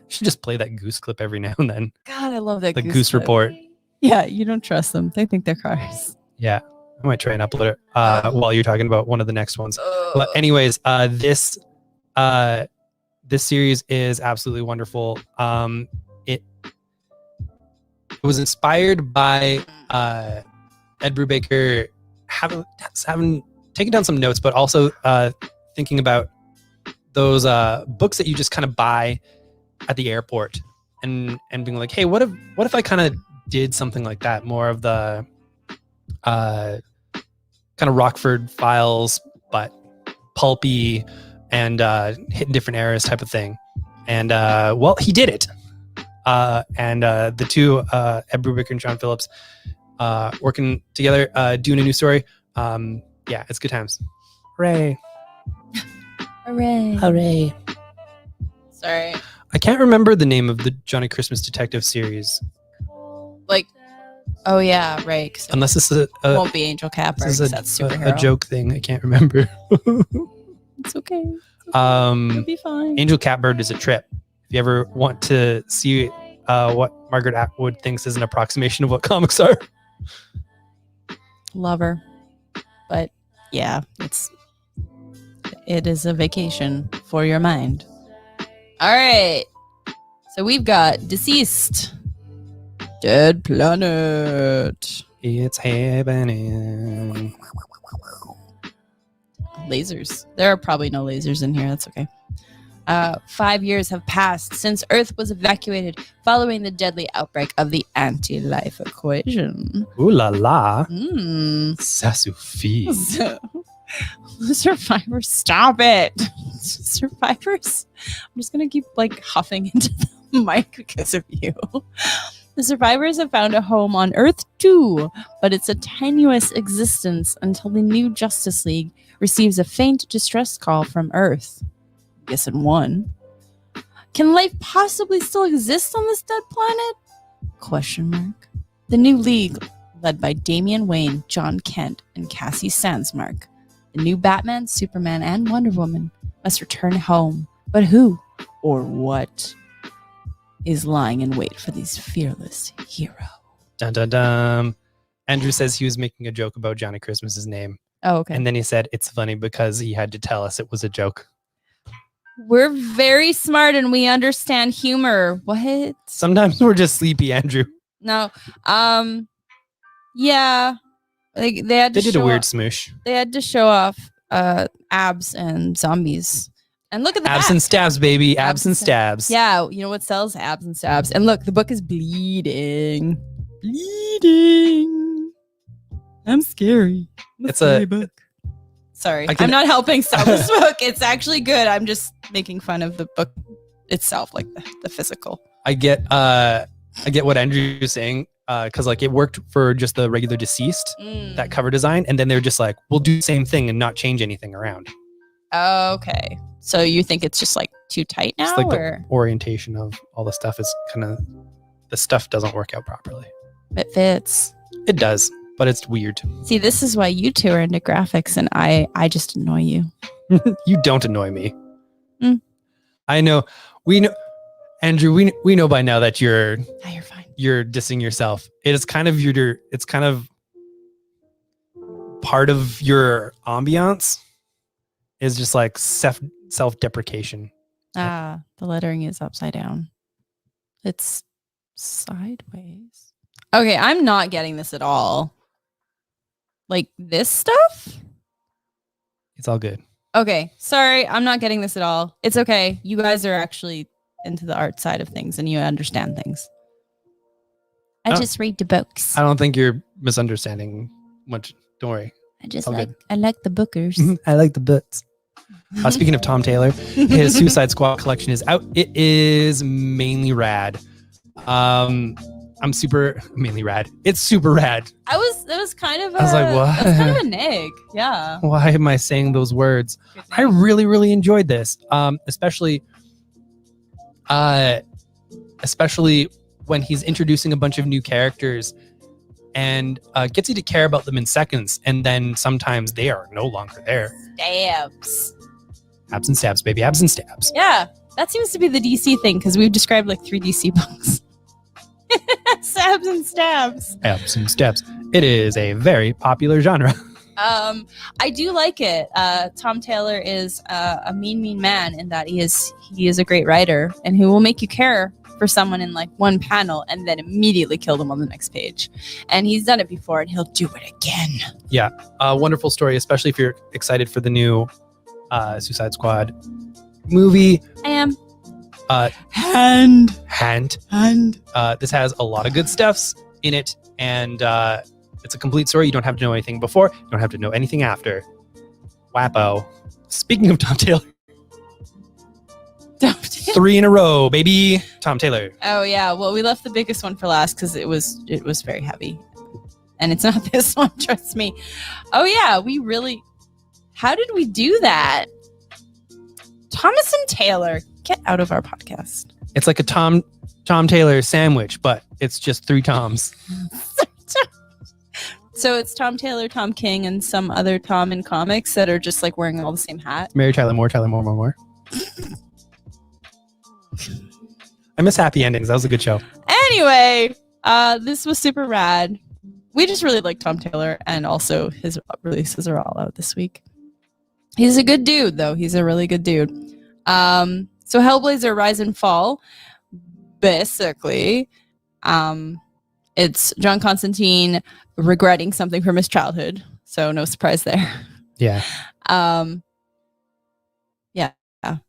Should just play that goose clip every now and then. God, I love that. The goose report. Yeah, you don't trust them. They think they're cars. Yeah, I might try and upload it while you're talking about one of the next ones. But anyways, this series is absolutely wonderful. It was inspired by Ed Brubaker having taken down some notes, but also thinking about those books that you just kind of buy at the airport, and being like, hey, what if I kind of did something like that, more of the kind of Rockford Files, but pulpy and hitting different eras type of thing. And well, he did it. And the two, Ed Brubaker and Sean Phillips, working together, doing a new story. Yeah, it's good times. Hooray. Hooray. Hooray. Sorry. I can't remember the name of the Johnny Christmas Detective series. Like, oh yeah, right. Unless this is won't be Angel Capper. This is that's superhero. a joke thing. I can't remember. It's okay. It'll be fine. Angel Catbird is a trip. If you ever want to see what Margaret Atwood thinks is an approximation of what comics are. Love her. But yeah, it is a vacation for your mind. All right. So we've got Deceased. Dead planet. It's happening. Lasers. There are probably no lasers in here. That's okay. 5 years have passed since Earth was evacuated following the deadly outbreak of the anti-life equation. Ooh la la. Ça suffit. Survivors, stop it. Survivors? I'm just going to keep huffing into the mic because of you. The survivors have found a home on Earth too, but it's a tenuous existence until the new Justice League receives a faint distress call from Earth. Guessing one. Can life possibly still exist on this dead planet? Question mark. The new league, led by Damian Wayne, John Kent, and Cassie Sandsmark. The new Batman, Superman, and Wonder Woman must return home. But who or what is lying in wait for these fearless heroes? Dun dun dun. Andrew says he was making a joke about Johnny Christmas's name. Oh, okay. And then he said it's funny because he had to tell us it was a joke. We're very smart and we understand humor. What? Sometimes we're just sleepy, Andrew. No. Yeah. They had to did a weird smoosh. They had to show off abs and zombies. And look at the abs back. And stabs, baby. Abs and stabs. Yeah, you know what sells? Abs and stabs. And look, the book is bleeding. Bleeding. I'm scary. It's a book. Sorry, I'm not helping sell this book. It's actually good. I'm just making fun of the book itself, like the physical. I get what Andrew's saying, because it worked for just the regular Deceased, that cover design, and then they're just like, we'll do the same thing and not change anything around. Okay, so you think it's just too tight now, it's or the orientation of all the stuff is the stuff doesn't work out properly. It fits. It does. But it's weird. See, this is why you two are into graphics and I just annoy you. You don't annoy me. I know. We know, Andrew, we know by now that you're fine. You're dissing yourself. It is kind of it's kind of part of your ambiance is just self-deprecation. The lettering is upside down. It's sideways. Okay, I'm not getting this at all. This stuff? It's all good. Okay, sorry, I'm not getting this at all. It's okay. You guys are actually into the art side of things and you understand things. I just read the books. I don't think you're misunderstanding much. Don't worry. I like the bookers. I like the books. Speaking of Tom Taylor, his Suicide Squad collection is out. It is mainly rad. Mainly rad. It's super rad. That was kind of I was like, what? That's kind of a neg. Yeah. Why am I saying those words? I really, really enjoyed this. Especially when he's introducing a bunch of new characters and gets you to care about them in seconds, and then sometimes they are no longer there. Stabs. Abs and stabs, baby. Abs and stabs. Yeah. That seems to be the DC thing because we've described 3 DC books. Stabs and stabs. Abs and stabs. It is a very popular genre. I do like it. Tom Taylor is a mean man in that he is a great writer and who will make you care for someone in one panel and then immediately kill them on the next page. And he's done it before and he'll do it again. Yeah. Wonderful story, especially if you're excited for the new Suicide Squad movie. I am. Hand. This has a lot of good stuffs in it, and it's a complete story. You don't have to know anything before. You don't have to know anything after. Wappo. Speaking of Tom Taylor. 3 in a row, baby. Tom Taylor. Oh yeah. Well, we left the biggest one for last because it was very heavy, and it's not this one. Trust me. Oh yeah. How did we do that? Thomas and Taylor, get out of our podcast. It's like a Tom Taylor sandwich, but it's just 3 Toms. So it's Tom Taylor, Tom King, and some other Tom in comics that are just wearing all the same hat. Mary Tyler Moore. I miss happy endings. That was a good show. Anyway, this was super rad. We just really like Tom Taylor, and also his releases are all out this week. He's a good dude, though. He's a really good dude. So Hellblazer Rise and Fall, basically, It's John Constantine regretting something from his childhood. So no surprise there. Yeah. Yeah.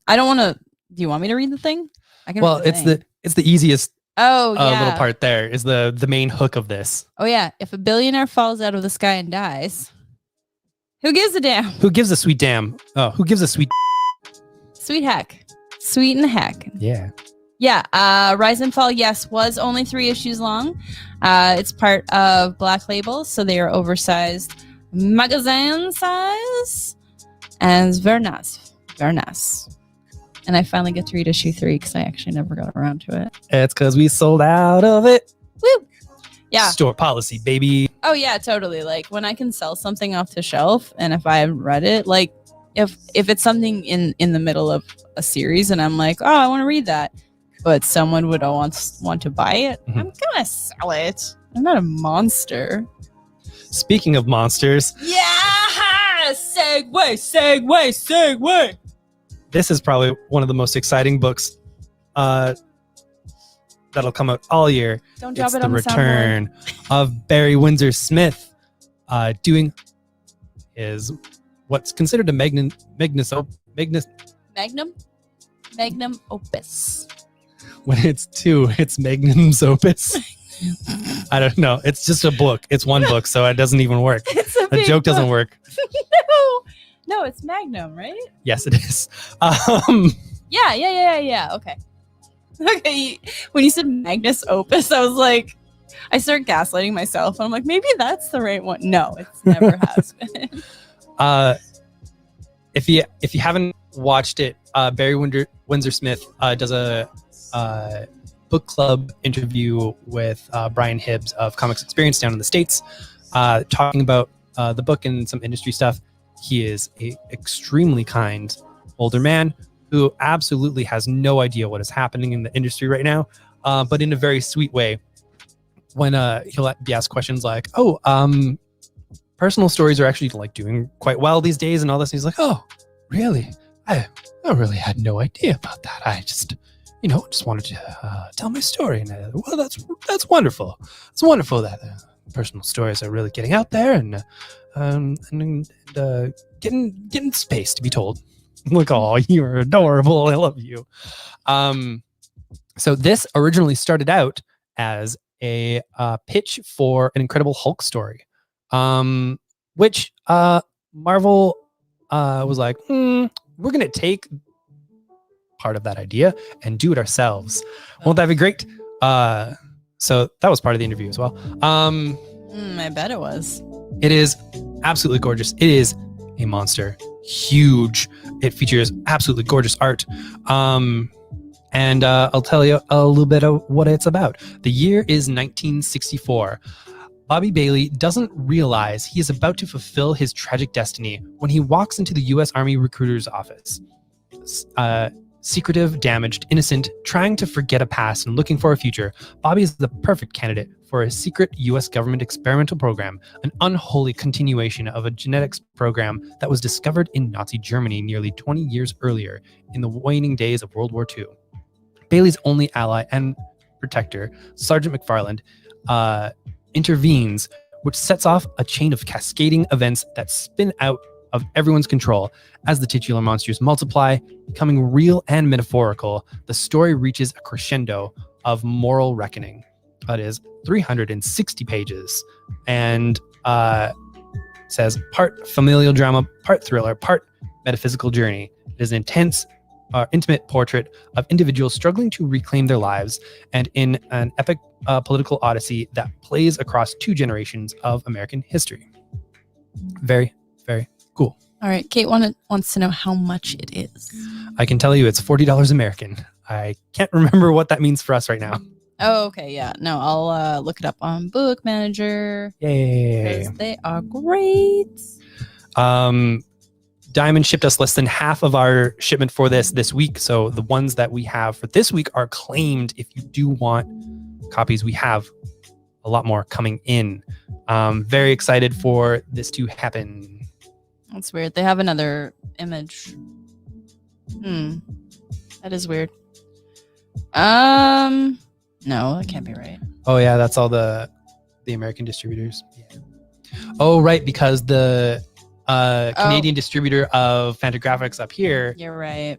I don't want to. Do you want me to read the thing? I can. Well, it's the easiest. Oh yeah. Little part there is the main hook of this. Oh yeah. If a billionaire falls out of the sky and dies, who gives a damn? Who gives a sweet damn? Oh, who gives a sweet? Sweet heck. Sweet in the heck. Yeah. Yeah. Rise and Fall. Yes, was only 3 issues long. It's part of Black Label, so they are oversized magazine size, and it's very nice. Very nice. And I finally get to read issue 3 because I actually never got around to it. It's because we sold out of it. Woo! Yeah. Store policy, baby. Oh yeah, totally. Like when I can sell something off the shelf, and if I haven't read it, like if it's something in the middle of a series, and I'm like, oh, I want to read that, but someone would want to buy it, I'm gonna sell it. I'm not a monster. Speaking of monsters, yeah, segue. This is probably one of the most exciting books that'll come out all year. Don't drop it's it on the the return of Barry Windsor Smith doing is what's considered a magnum opus. When it's 2, it's magnum's opus. I don't know. It's just a book. It's one book, so it doesn't even work. The joke doesn't work. No, it's Magnum, right? Yes, it is. Yeah. Okay. When you said Magnus Opus, I was like, I started gaslighting myself, and I'm like, maybe that's the right one. No, it's never has been. If you haven't watched it, Barry Windsor Smith does a book club interview with Brian Hibbs of Comics Experience down in the States, talking about the book and some industry stuff. He is a extremely kind older man who absolutely has no idea what is happening in the industry right now, but in a very sweet way. When he'll be asked questions like, "Oh, personal stories are actually like doing quite well these days," and all this. And he's like, "Oh, really? I really had no idea about that. I just wanted to tell my story." And well, that's wonderful. It's wonderful that personal stories are really getting out there and getting space to be told. I'm like, oh, you're adorable. I love you. So this originally started out as a pitch for an Incredible Hulk story, which Marvel was like, we're going to take part of that idea and do it ourselves. Won't that be great? So that was part of the interview as well. I bet it was. It is absolutely gorgeous. It is a monster. Huge. It features absolutely gorgeous art. And I'll tell you a little bit of what it's about. The year is 1964. Bobby Bailey doesn't realize he is about to fulfill his tragic destiny when he walks into the U.S. Army recruiter's office. Secretive, damaged, innocent, trying to forget a past and looking for a future, Bobby is the perfect candidate for a secret U.S. government experimental program, an unholy continuation of a genetics program that was discovered in Nazi Germany nearly 20 years earlier in the waning days of World War II. Bailey's only ally and protector, Sergeant McFarland, intervenes, which sets off a chain of cascading events that spin out of everyone's control. As the titular monsters multiply, becoming real and metaphorical, the story reaches a crescendo of moral reckoning. That is 360 pages and says part familial drama, part thriller, part metaphysical journey. It is an intense, intimate portrait of individuals struggling to reclaim their lives and in an epic political odyssey that plays across 2 generations of American history. Very, very cool. All right, Kate wants to know how much it is. I can tell you it's $40 American. I can't remember what that means for us right now. Oh, okay, yeah. No, I'll look it up on Book Manager. Yay. Because they are great. Diamond shipped us less than half of our shipment for this week. So the ones that we have for this week are claimed. If you do want copies, we have a lot more coming in. Very excited for this to happen. That's weird. They have another image. That is weird. No, that can't be right. Oh yeah, that's all the The American distributors. Yeah. Oh, right, because the Canadian distributor of Fantagraphics up here. You're right.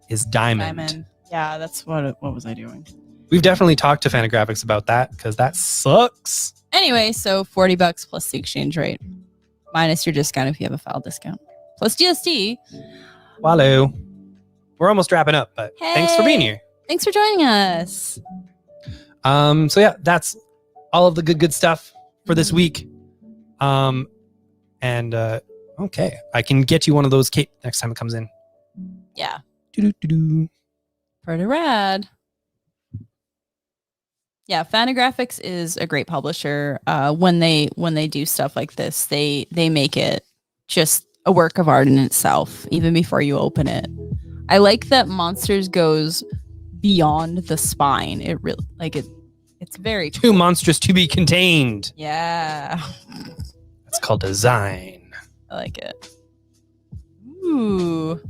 Is Diamond. Yeah, that's what was I doing? We've definitely talked to Fantagraphics about that because that sucks. Anyway, so $40 plus the exchange rate, minus your discount if you have a file discount, plus GST. Wallo. We're almost wrapping up, but thanks for being here. Thanks for joining us. So yeah, that's all of the good stuff for this week. Okay, I can get you one of those cape next time it comes in. Yeah. Doo-doo-doo-doo. Pretty rad. Yeah, Fantagraphics is a great publisher. When they do stuff like this, they make it just a work of art in itself, even before you open it. I like that Monsters goes beyond the spine. It really it's very cool. Too monstrous to be contained. Yeah. That's called design. I like it. Ooh.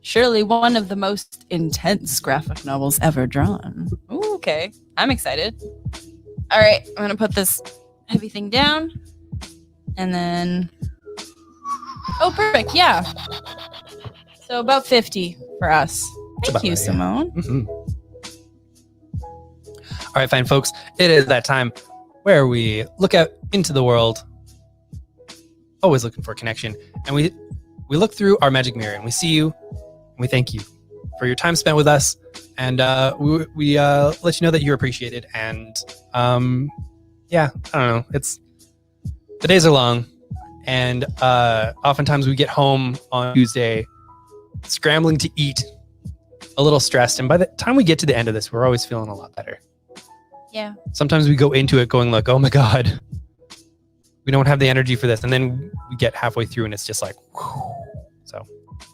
Surely one of the most intense graphic novels ever drawn. Ooh, okay. I'm excited. All right. I'm going to put this heavy thing down. And then... Oh, perfect. Yeah. So about 50 for us. Thank you, Simone. Yeah. Mm-hmm. All right, fine, folks. It is that time where we look out into the world, always looking for connection, and we look through our magic mirror and we see you, and we thank you for your time spent with us, and we let you know that you're appreciated. And yeah, I don't know. The days are long, and oftentimes we get home on Tuesday, scrambling to eat, a little stressed, and by the time we get to the end of this, we're always feeling a lot better. Yeah. Sometimes we go into it going like, oh my God, we don't have the energy for this. And then we get halfway through and it's just like, whew. So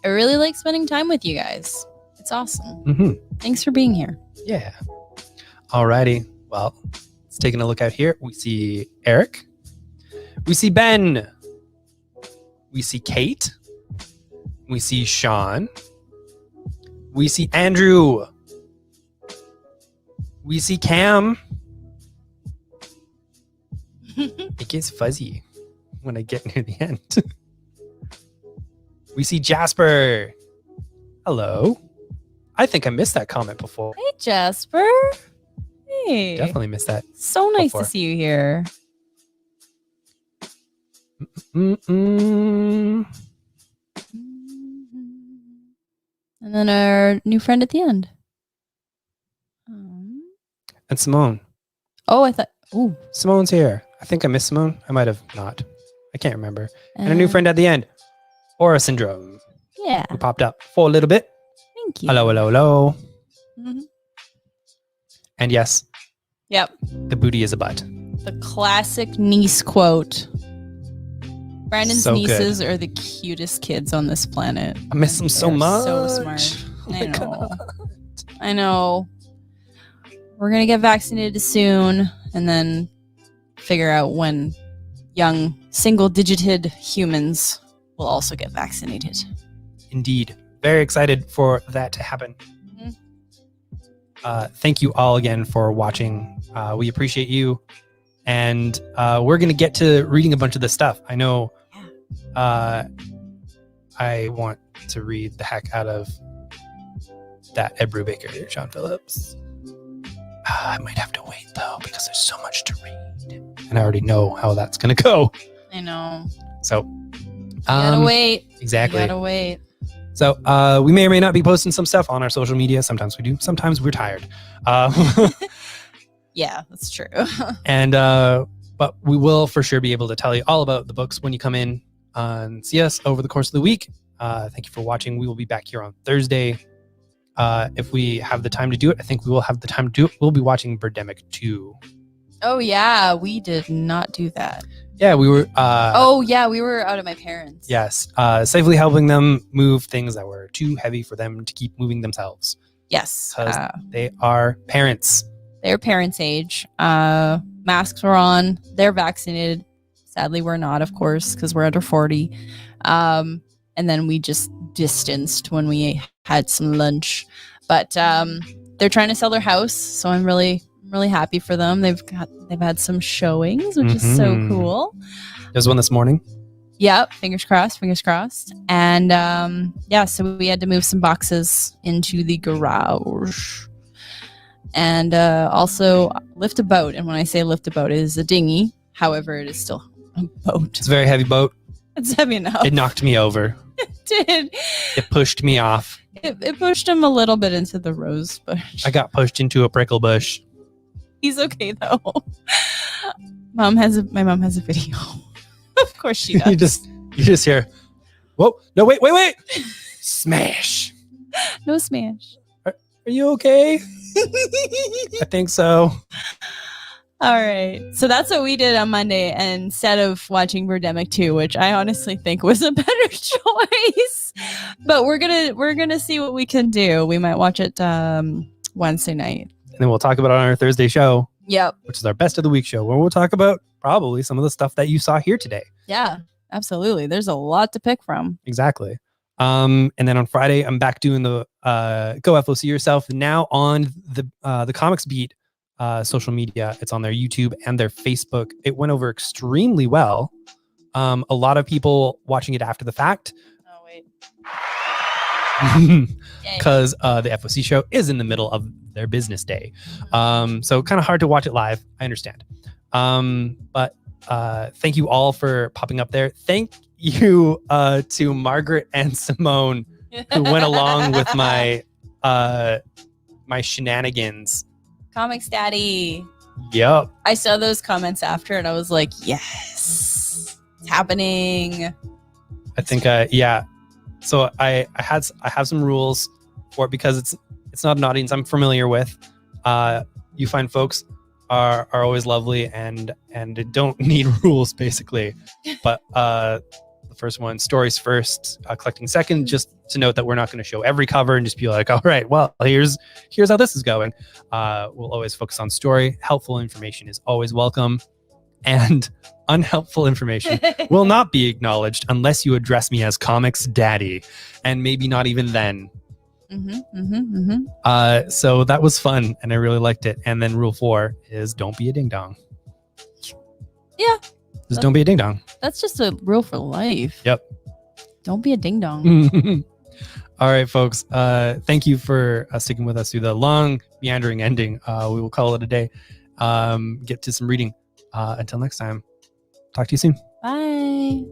I really like spending time with you guys. It's awesome. Mm-hmm. Thanks for being here. Yeah. Alrighty. Well, let's take a look out here. We see Eric. We see Ben. We see Kate. We see Sean. We see Andrew. We see Cam. It gets fuzzy when I get near the end. We see Jasper. Hello. I think I missed that comment before. Hey, Jasper. Hey. Definitely missed that. So nice before. to see you here. Mm-mm. And then our new friend at the end. And Simone. Oh, I thought... Ooh. Simone's here. I think I missed Simone. I might have not. I can't remember. And a new friend at the end. Aura Syndrome. Yeah. Who popped up for a little bit. Thank you. Hello, hello, hello. Mm-hmm. And yes. Yep. The booty is a butt. The classic niece quote. Brandon's so nieces good. are the cutest kids on this planet. I miss them so much. So smart. Oh I know. God. I know. We're going to get vaccinated soon and then figure out when young single-digited humans will also get vaccinated. Indeed. Very excited for that to happen. Mm-hmm. Thank you all again for watching. We appreciate you. And we're going to get to reading a bunch of this stuff. I know I want to read the heck out of that Ed Brubaker, Sean Phillips. I might have to wait, though, because there's so much to read. And I already know how that's going to go. I know. So, you gotta wait. Exactly. You gotta wait. So, we may or may not be posting some stuff on our social media. Sometimes we do. Sometimes we're tired. Yeah, that's true. And, but we will for sure be able to tell you all about the books when you come in and see us over the course of the week. Thank you for watching. We will be back here on Thursday. If we have the time to do it, I think we will have the time to do it. We'll be watching Birdemic 2. Oh, yeah. We did not do that. Yeah, we were... we were out at my parents'. Yes. Safely helping them move things that were too heavy for them to keep moving themselves. Yes. Because they are parents. They're parents' age. Masks were on. They're vaccinated. Sadly, we're not, of course, because we're under 40. And then we just distanced when we had some lunch. But they're trying to sell their house, so I'm really I'm really happy for them. They've had some showings, which is so cool. There's one this morning. Yep, fingers crossed. And so we had to move some boxes into the garage. And also lift a boat. And when I say lift a boat, it is a dinghy. However, it is still a boat. It's a very heavy boat. It's heavy enough. It knocked me over. It did. It pushed me off. It pushed him a little bit into the rose bush. I got pushed into a prickle bush. He's okay though. My mom has a video. Of course she does. you just hear, whoa, no, wait. Smash. No smash. Are you okay? I think so. All right. So that's what we did on Monday. And instead of watching Birdemic 2, which I honestly think was a better choice, but we're gonna see what we can do. We might watch it Wednesday night. And then we'll talk about it on our Thursday show. Yep. Which is our best of the week show, where we'll talk about probably some of the stuff that you saw here today. Yeah, absolutely. There's a lot to pick from. Exactly. And then on Friday, I'm back doing the Go FOC Yourself now on the Comics Beat social media. It's on their YouTube and their Facebook. It went over extremely well. A lot of people watching it after the fact. Oh, wait. Because the FOC show is in the middle of their business day. So kind of hard to watch it live. I understand. But thank you all for popping up there. Thank you to Margaret and Simone who went along with my my shenanigans. Comics Daddy. Yep. I saw those comments after and I was like, yes, it's happening. I think yeah. So I have some rules for it because it's not an audience I'm familiar with. You find folks are always lovely and don't need rules basically. But the first one, stories first, collecting second, just to note that we're not going to show every cover and just be like, all right, well, here's how this is going. We'll always focus on story. Helpful information is always welcome. And unhelpful information will not be acknowledged unless you address me as Comics Daddy. And maybe not even then. So that was fun and I really liked it. And then rule 4 is don't be a ding dong. Yeah. Just don't be a ding dong. That's just a rule for life. Yep. Don't be a ding dong. All right, folks. Thank you for sticking with us through the long meandering ending. We will call it a day. Get to some reading. Until next time. Talk to you soon. Bye.